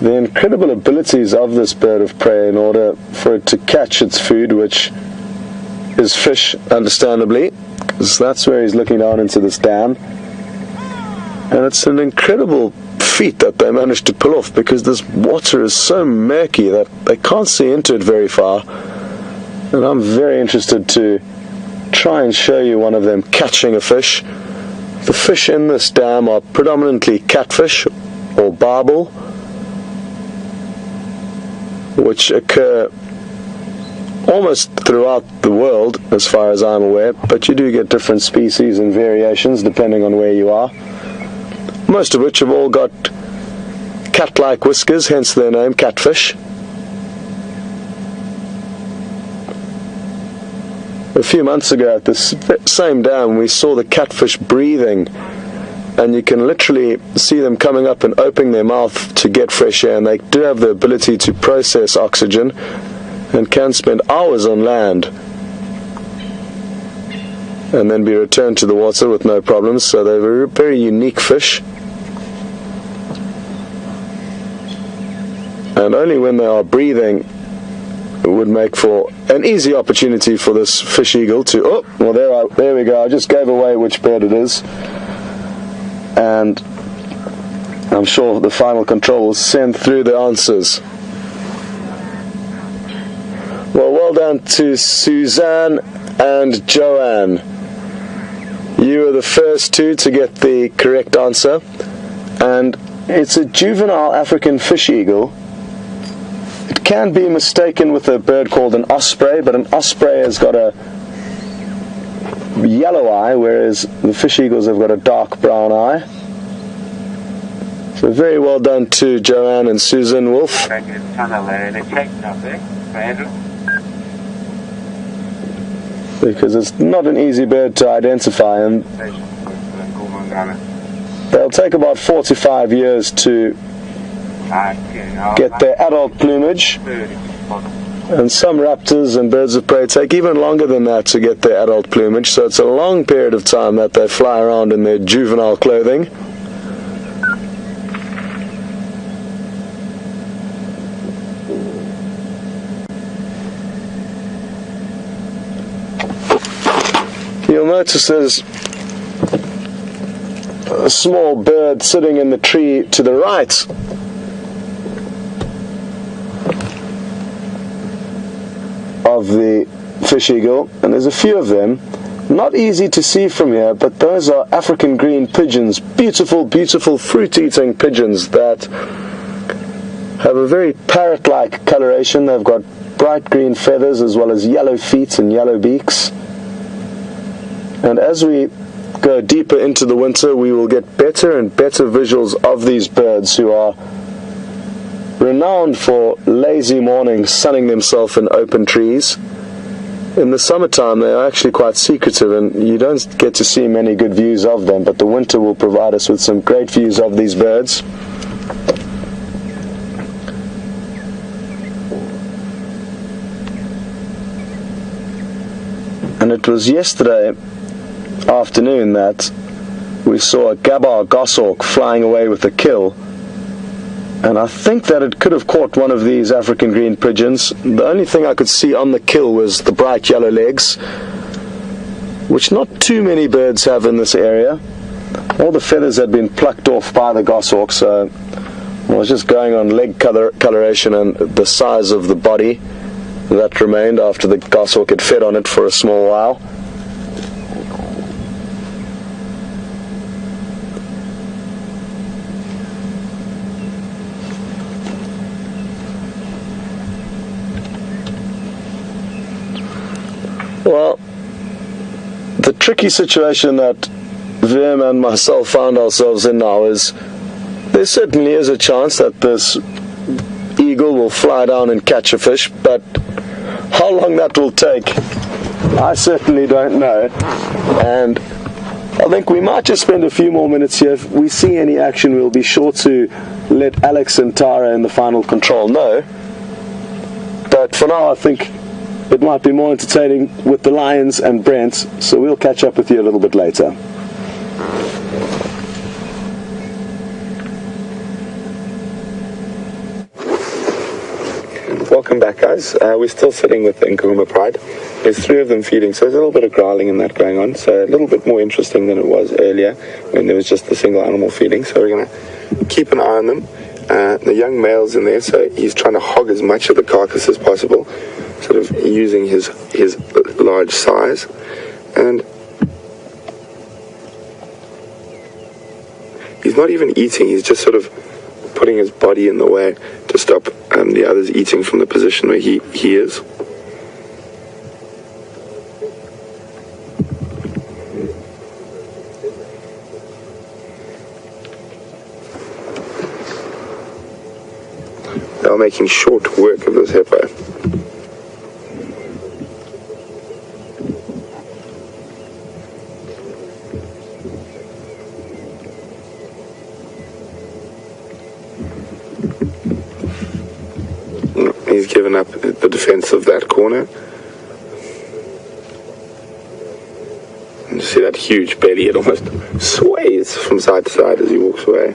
the incredible abilities of this bird of prey in order for it to catch its food, which is fish, understandably, because that's where he's looking down into this dam. And it's an incredible feat that they managed to pull off, because this water is so murky that they can't see into it very far. And I'm very interested to try and show you one of them catching a fish. The fish in this dam are predominantly catfish or barbel, which occur almost throughout the world as far as I'm aware, but you do get different species and variations depending on where you are, most of which have all got cat-like whiskers, hence their name, catfish. A few months ago at this same dam we saw the catfish breathing, and you can literally see them coming up and opening their mouth to get fresh air, and they do have the ability to process oxygen and can spend hours on land and then be returned to the water with no problems. So they're a very unique fish, and only when they are breathing it would make for an easy opportunity for this fish eagle to, oh, well there we go, I just gave away which bird it is. And I'm sure the final control will send through the answers. Well done to Suzanne and Joanne. You were the first two to get the correct answer. And it's a juvenile African fish eagle. It can be mistaken with a bird called an osprey, but an osprey has got a yellow eye, whereas the fish eagles have got a dark brown eye. So very well done to Joanne and Susan Wolf. Because it's not an easy bird to identify, and they'll take about 4 to 5 years to get their adult plumage. And some raptors and birds of prey take even longer than that to get their adult plumage, so it's a long period of time that they fly around in their juvenile clothing. you'll notice there's a small bird sitting in the tree to the right. Of the fish eagle, and there's a few of them. Not easy to see from here, but those are African green pigeons, beautiful, beautiful fruit-eating pigeons that have a very parrot-like coloration. They've got bright green feathers as well as yellow feet and yellow beaks. And as we go deeper into the winter, we will get better and better visuals of these birds, who are renowned for lazy mornings, sunning themselves in open trees. In the summertime they are actually quite secretive and you don't get to see many good views of them, but the winter will provide us with some great views of these birds. And it was yesterday afternoon that we saw a gabar goshawk flying away with a kill, and I think that it could have caught one of these African green pigeons. The only thing I could see on the kill was the bright yellow legs, which not too many birds have in this area. All the feathers had been plucked off by the goshawk, so I was just going on leg coloration and the size of the body that remained after the goshawk had fed on it for a small while. Well, the tricky situation that Vim and myself found ourselves in now is there certainly is a chance that this eagle will fly down and catch a fish, but how long that will take, I certainly don't know. And I think we might just spend a few more minutes here. If we see any action, we'll be sure to let Alex and Tara in the final control know. But for now, I think it might be more entertaining with the Lions and Brent, so we'll catch up with you a little bit later. Welcome back, guys. We're still sitting with the Nkuhuma Pride. There's 3 of them feeding, so there's a little bit of growling and that going on, so a little bit more interesting than it was earlier when there was just the single animal feeding. So we're going to keep an eye on them. The young male's in there, so he's trying to hog as much of the carcass as possible, sort of using his large size. And he's not even eating, he's just sort of putting his body in the way to stop the others eating from the position where he is. They are making short work of this hippo. He's given up the defense of that corner. And you see that huge belly, it almost sways from side to side as he walks away.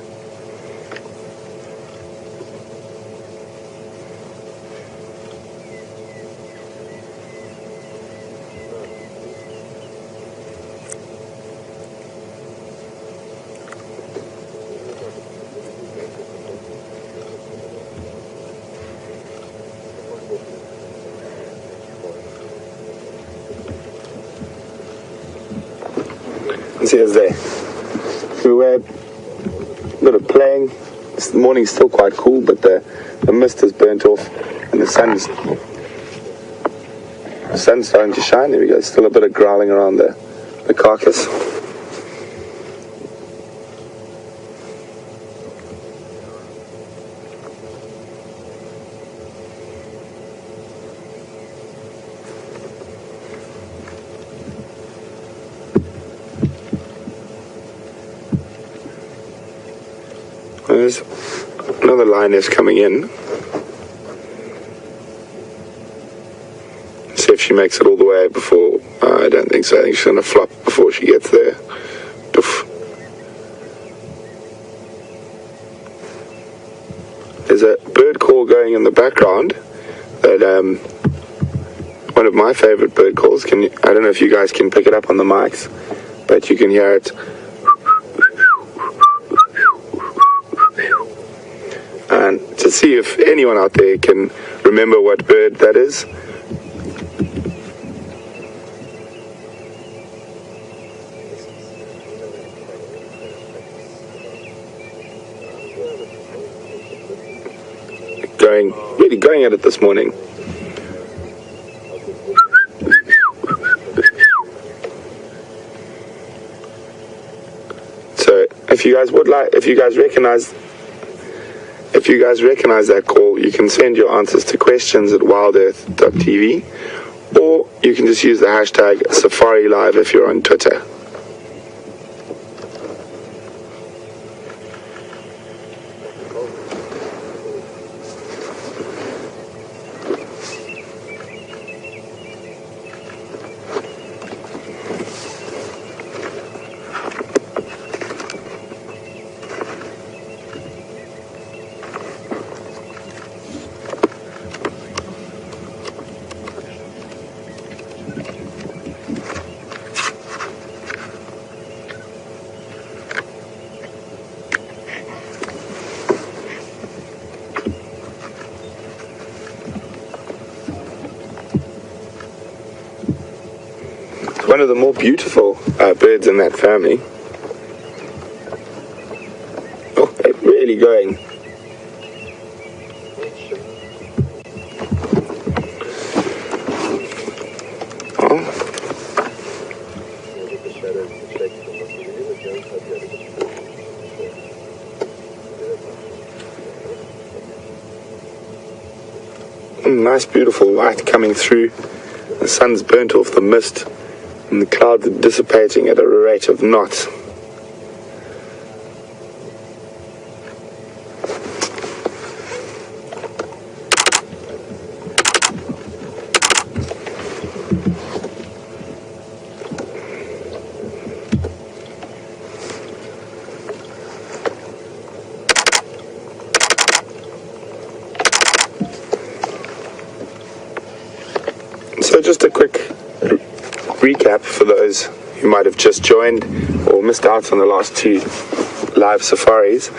See us there. We were a bit of playing. The morning's still quite cool, but the mist has burnt off and the sun's starting to shine. There we go. Still a bit of growling around the carcass. There's another lioness coming in. See if she makes it all the way before. I don't think so. I think she's going to flop before she gets there. Doof. There's a bird call going in the background that one of my favorite bird calls. I don't know if you guys can pick it up on the mics, but you can hear it. And to see if anyone out there can remember what bird that is. Really going at it this morning. So if you guys recognize that call, you can send your answers to questions@WildEarthTV, or you can just use the hashtag #SafariLive if you're on Twitter. One of the more beautiful birds in that family. Oh, they're really going. Oh. Nice beautiful light coming through. The sun's burnt off the mist, and the clouds are dissipating at a rate of knots. So just a quick recap for those who might have just joined or missed out on the last two live safaris.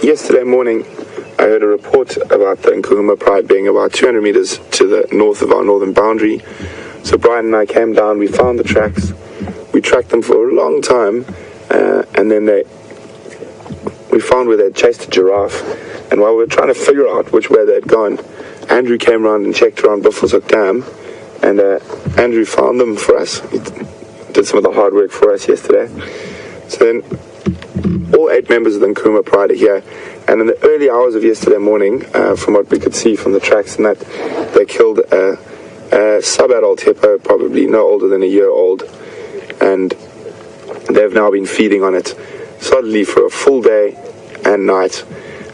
Yesterday morning I heard a report about the Nkuhuma Pride being about 200 meters to the north of our northern boundary. So Brian and I came down, we found the tracks, we tracked them for a long time, and then we found where they'd chased a giraffe. And while we were trying to figure out which way they'd gone, Andrew came around and checked around Buffelshoek Dam, and Andrew found them for us. He did some of the hard work for us yesterday. So then all 8 members of the Nkuhuma Pride are here, and in the early hours of yesterday morning, from what we could see from the tracks and that, they killed a sub-adult hippo, probably no older than a year old, and they've now been feeding on it solidly for a full day and night,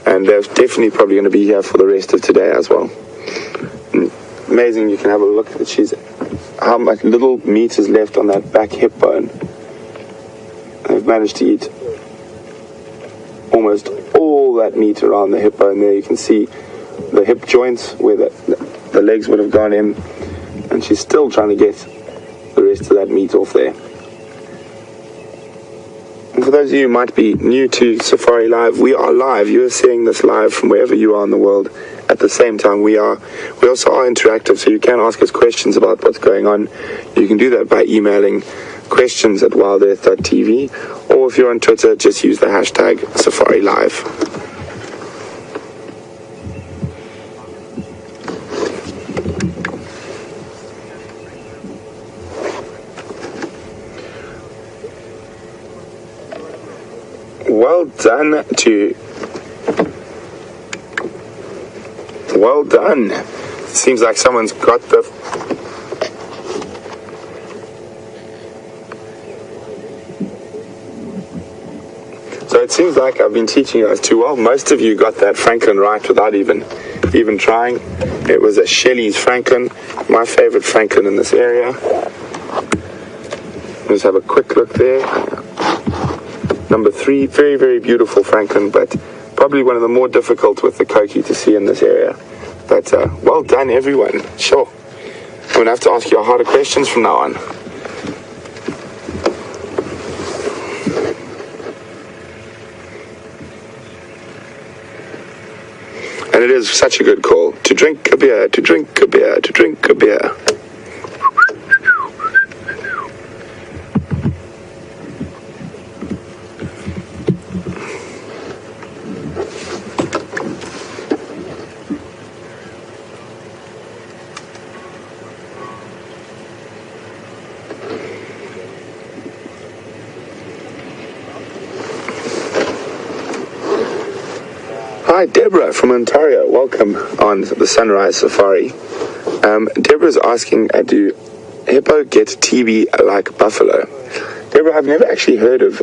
and they're definitely probably going to be here for the rest of today as well. Amazing. You can have a look at how much little meat is left on that back hip bone. They've managed to eat almost all that meat around the hip bone there. You can see the hip joints where the legs would have gone in, and she's still trying to get the rest of that meat off there. And for those of you who might be new to Safari Live, we are live. You are seeing this live from wherever you are in the world at the same time we are. We also are interactive, so you can ask us questions about what's going on. You can do that by emailing questions@wildearth.tv, or if you're on Twitter, just use the hashtag SafariLive. Well done. Seems like someone's got the... So it seems like I've been teaching you guys too well. Most of you got that Franklin right without even trying. It was a Shelley's Franklin, my favorite Franklin in this area. Let's have a quick look there. Number 3, very, very beautiful Franklin, but probably one of the more difficult with the Koki to see in this area. But well done, everyone. Sure. going to have to ask you harder questions from now on. And it is such a good call. To drink a beer, to drink a beer, to drink a beer. Hi, Deborah from Ontario. Welcome on the Sunrise Safari. Deborah's asking, do hippo get TB like buffalo? Deborah, I've never actually heard of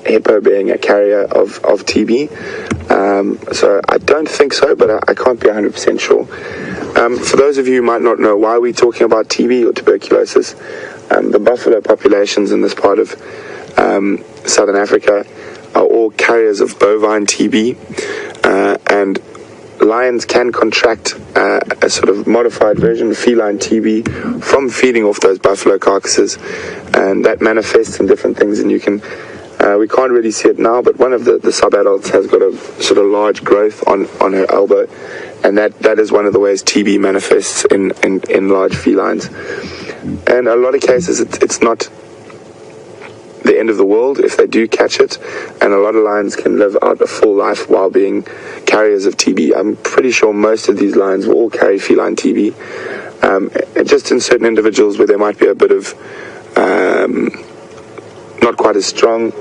hippo being a carrier of TB. So I don't think so, but I can't be 100% sure. For those of you who might not know why we're talking about TB or tuberculosis, the buffalo populations in this part of southern Africa are all carriers of bovine TB, and lions can contract a sort of modified version of feline TB from feeding off those buffalo carcasses, and that manifests in different things. And you can, we can't really see it now, but one of the subadults has got a sort of large growth on her elbow, and that is one of the ways TB manifests in large felines. And in a lot of cases, it's not the end of the world if they do catch it, and a lot of lions can live out a full life while being carriers of TB. I'm pretty sure most of these lions will all carry feline TB, just in certain individuals where there might be a bit of not quite as strong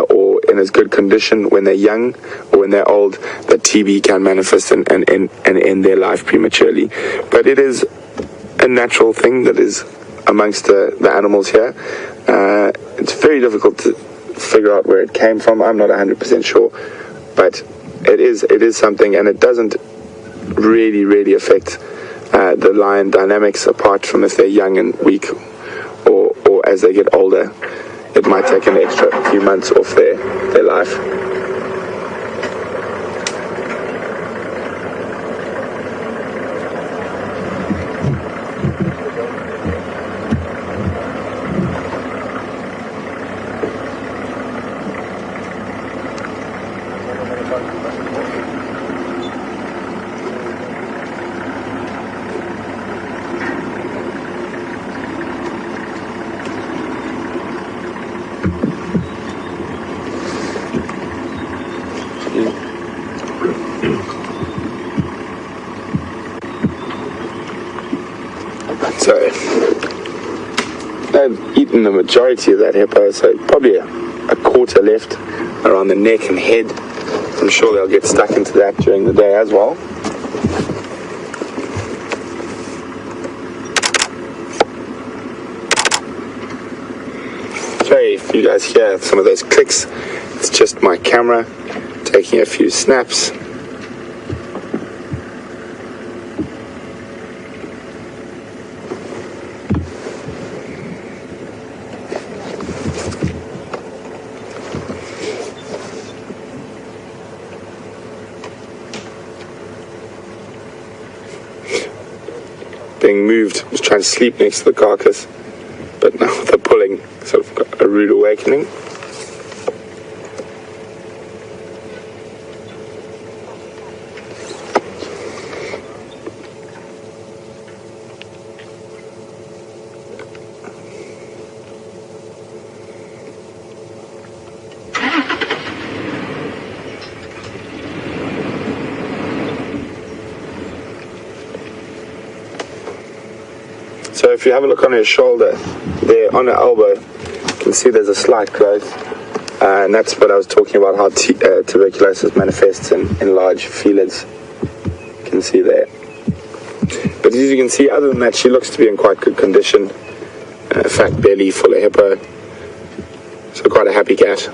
or in as good condition when they're young, or when they're old, that TB can manifest and end their life prematurely. But it is a natural thing that is amongst the animals here. It's very difficult to figure out where it came from. I'm not 100% sure, but it is something, and it doesn't really affect the lion dynamics, apart from if they're young and weak, or as they get older. It might take an extra few months off their life. So they've eaten the majority of that hippo, so probably a quarter left around the neck and head. I'm sure they'll get stuck into that during the day as well. Okay, if you guys hear some of those clicks, it's just my camera taking a few snaps. Being moved, was trying to sleep next to the carcass, but now with the pulling, sort of got a rude awakening. So if you have a look on her shoulder, there on her elbow, you can see there's a slight growth, and that's what I was talking about, how tuberculosis manifests in large felids. You can see there. But as you can see, other than that, she looks to be in quite good condition. Fat belly, full of hippo, so quite a happy cat.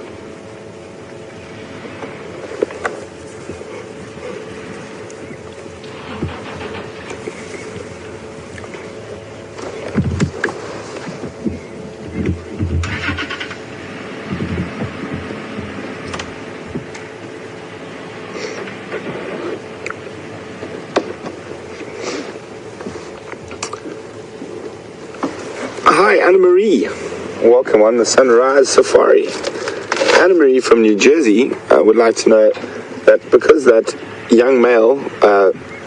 Hi, Anna Marie. Welcome on the Sunrise Safari. Anna Marie from New Jersey would like to know that because that young male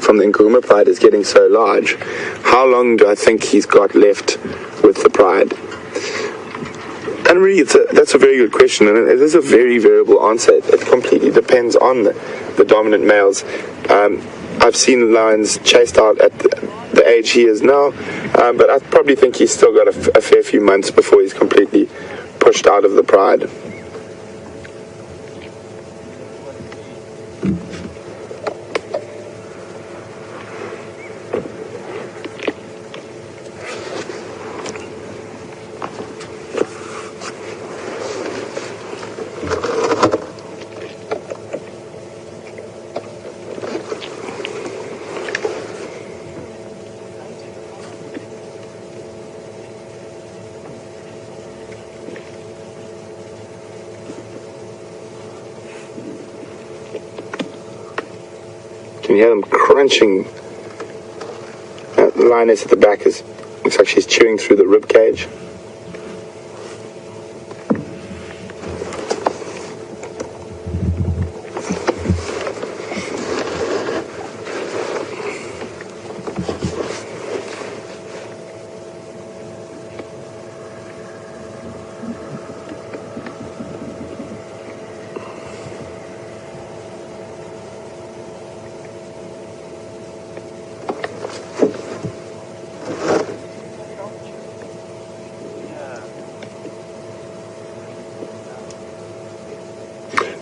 from the Nkuhuma Pride is getting so large, how long do I think he's got left with the Pride? Anna Marie, that's a very good question, and it is a very variable answer. It completely depends on the dominant males. I've seen lions chased out at the age he is now, but I probably think he's still got a fair few months before he's completely pushed out of the Pride. Can you hear them crunching? The lioness at the back looks like she's chewing through the rib cage.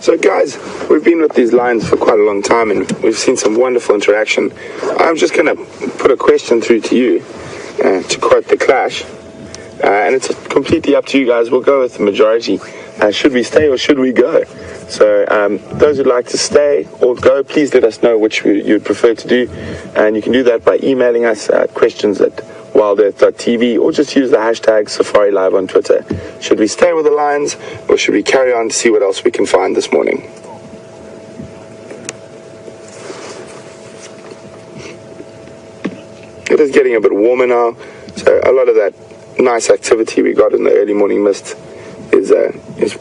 So guys, we've been with these lions for quite a long time and we've seen some wonderful interaction. I'm just going to put a question through to you, to quote The Clash, and it's completely up to you guys. We'll go with the majority. Should we stay or should we go? So those who'd like to stay or go, please let us know which you'd prefer to do, and you can do that by emailing us questions at WildEarthTV, or just use the hashtag Safari Live on Twitter. Should we stay with the lions, or should we carry on to see what else we can find this morning? It is getting a bit warmer now, so a lot of that nice activity we got in the early morning mist is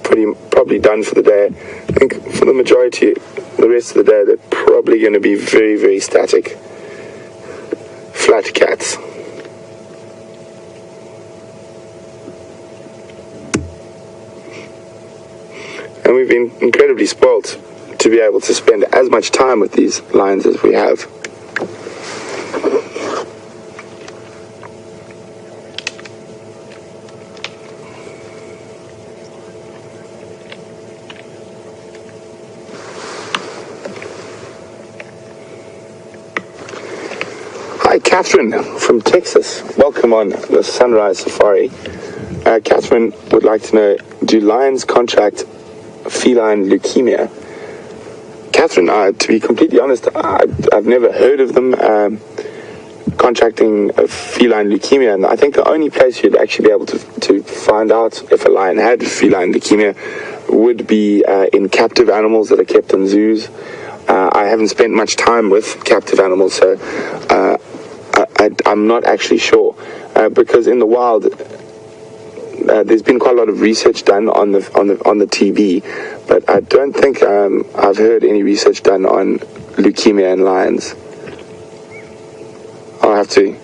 probably done for the day. I think for the majority, the rest of the day, they're probably going to be very, very static. Flat cats. And we've been incredibly spoilt to be able to spend as much time with these lions as we have. Hi, Catherine from Texas. Welcome on the Sunrise Safari. Catherine would like to know, do lions contract feline leukemia? Catherine, to be completely honest, I've never heard of them contracting feline leukemia, and I think the only place you'd actually be able to find out if a lion had feline leukemia would be in captive animals that are kept in zoos. I haven't spent much time with captive animals, so I'm not actually sure, because in the wild there's been quite a lot of research done on the TB, but I don't think I've heard any research done on leukemia in lions. I'll have to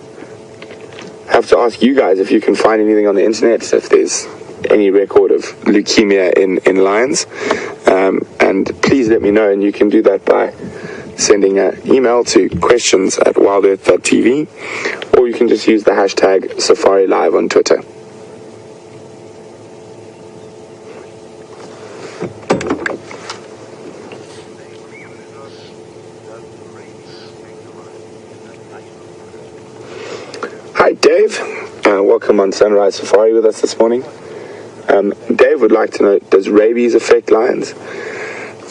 ask you guys if you can find anything on the internet, if there's any record of leukemia in lions, and please let me know, and you can do that by sending an email to questions@wildearth.tv, or you can just use the hashtag Safari Live on Twitter. Hi, Dave. Welcome on Sunrise Safari with us this morning. Dave would like to know, does rabies affect lions?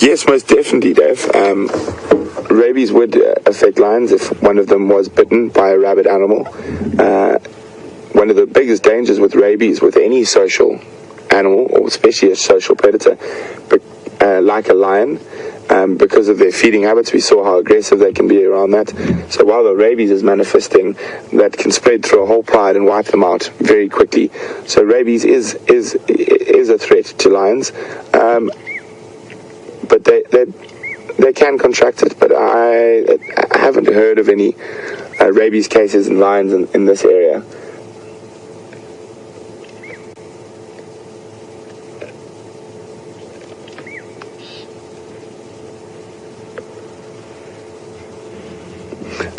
Yes, most definitely, Dave. Rabies would affect lions if one of them was bitten by a rabid animal. One of the biggest dangers with rabies with any social animal, or especially a social predator, but like a lion, because of their feeding habits. We saw how aggressive they can be around that. So while the rabies is manifesting, that can spread through a whole pride and wipe them out very quickly. So rabies is a threat to lions, but they can contract it. But I haven't heard of any rabies cases in lions in this area.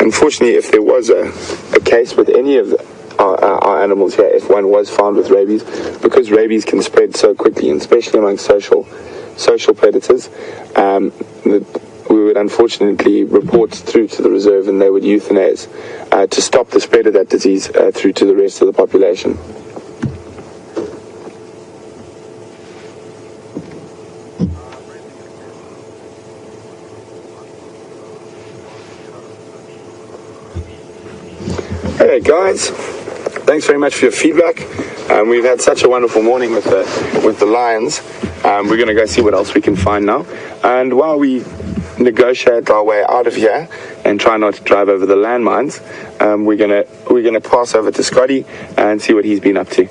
Unfortunately, if there was a case with any of our animals here, if one was found with rabies, because rabies can spread so quickly, and especially among social predators, we would unfortunately report through to the reserve, and they would euthanize to stop the spread of that disease through to the rest of the population. Okay, guys, thanks very much for your feedback. We've had such a wonderful morning with the lions. We're going to go see what else we can find now. And while we negotiate our way out of here and try not to drive over the landmines, we're gonna pass over to Scotty and see what he's been up to.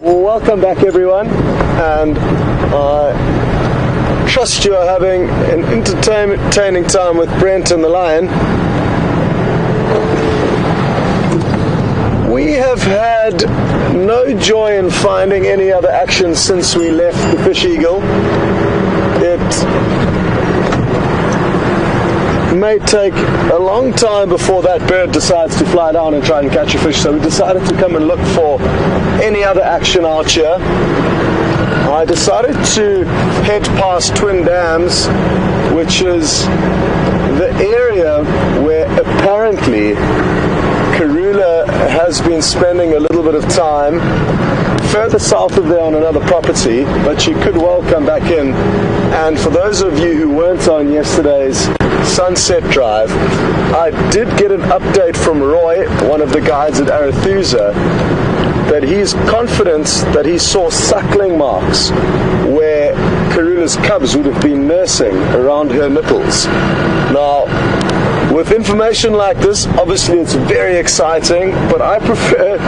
Well, welcome back, everyone, and I trust you are having an entertaining time with Brent and the lion. We have had no joy in finding any other action since we left the Fish Eagle. It may take a long time before that bird decides to fly down and try and catch a fish, so we decided to come and look for any other action out here. I decided to head past Twin Dams, which is the area where apparently Karula has been spending a little bit of time further south of there on another property, but she could well come back in. And for those of you who weren't on yesterday's Sunset Drive, I did get an update from Roy, one of the guides at Arathusa, that he's confident that he saw suckling marks where Karula's cubs would have been nursing around her nipples. Now, with information like this, obviously it's very exciting, but I prefer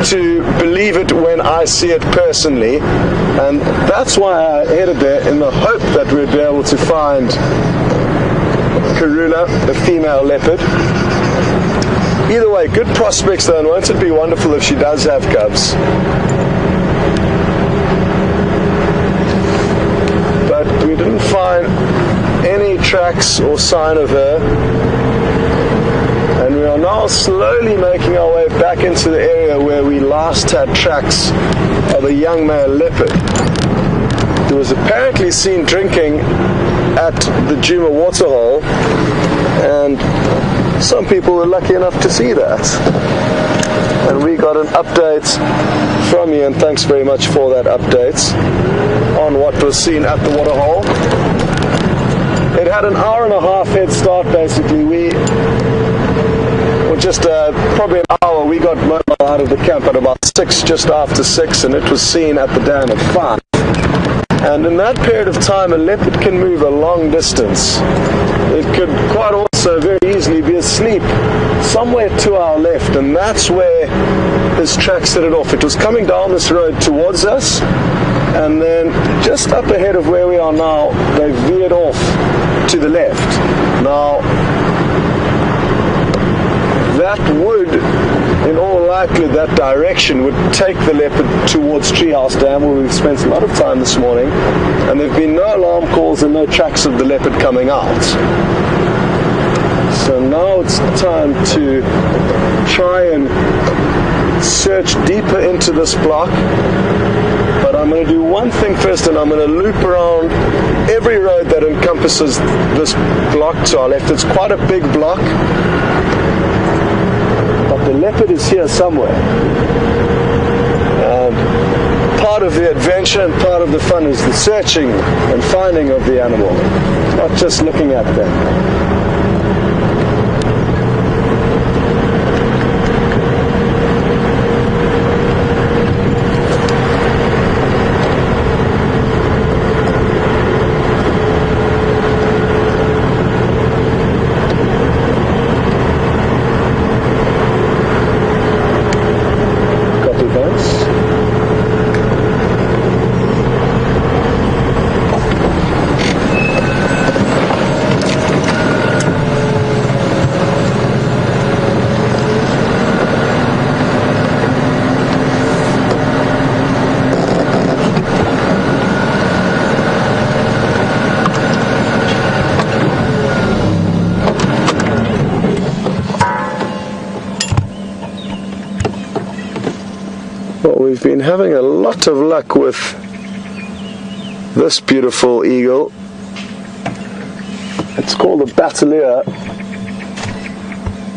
to believe it when I see it personally, and that's why I headed there in the hope that we'd be able to find Karula, the female leopard. Either way, good prospects though, and won't it be wonderful if she does have cubs? But we didn't find any tracks or sign of her, and we are now slowly making our way back into the area where we last had tracks of a young male leopard who was apparently seen drinking at the Djuma waterhole, and some people were lucky enough to see that. And we got an update from you, and thanks very much for that update on what was seen at the waterhole. It had an hour and a half head start basically. Probably an hour. We got mobile out of the camp at about 6, just after 6, and it was seen at the dam at 5. And in that period of time, a leopard can move a long distance. It could quite also very easily be asleep somewhere to our left, and that's where his tracks set it off. It was coming down this road towards us, and then just up ahead of where we are now, they veered off to the left. Now, that would, in all likelihood, that direction would take the leopard towards Treehouse Dam, where we've spent a lot of time this morning, and there have been no alarm calls and no tracks of the leopard coming out. So now it's time to try and search deeper into this block, but I'm going to do one thing first, and I'm going to loop around every road that encompasses this block to our left. It's quite a big block, but the leopard is here somewhere. And part of the adventure and part of the fun is the searching and finding of the animal, not just looking at them. been having a lot of luck with this beautiful eagle. It's called a Battalier,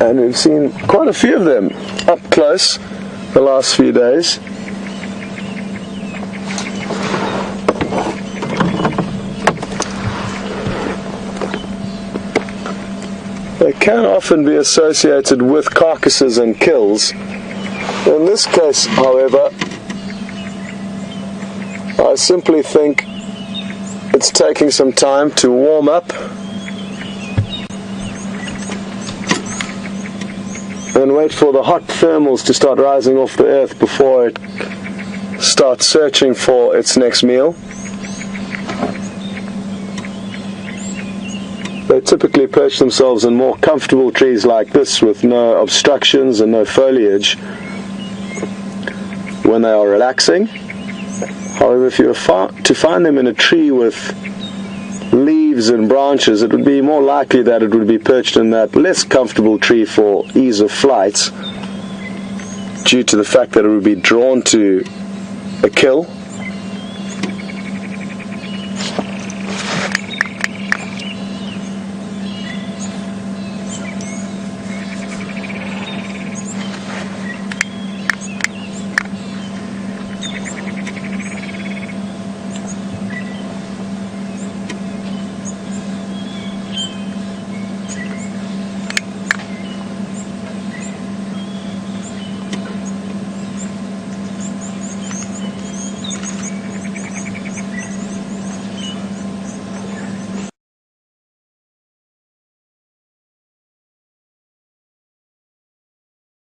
and we've seen quite a few of them up close the last few days. They can often be associated with carcasses and kills. In this case, however, I simply think it's taking some time to warm up and wait for the hot thermals to start rising off the earth before it starts searching for its next meal. They typically perch themselves in more comfortable trees like this with no obstructions and no foliage when they are relaxing. However, if you were to find them in a tree with leaves and branches, it would be more likely that it would be perched in that less comfortable tree for ease of flight, due to the fact that it would be drawn to a kill.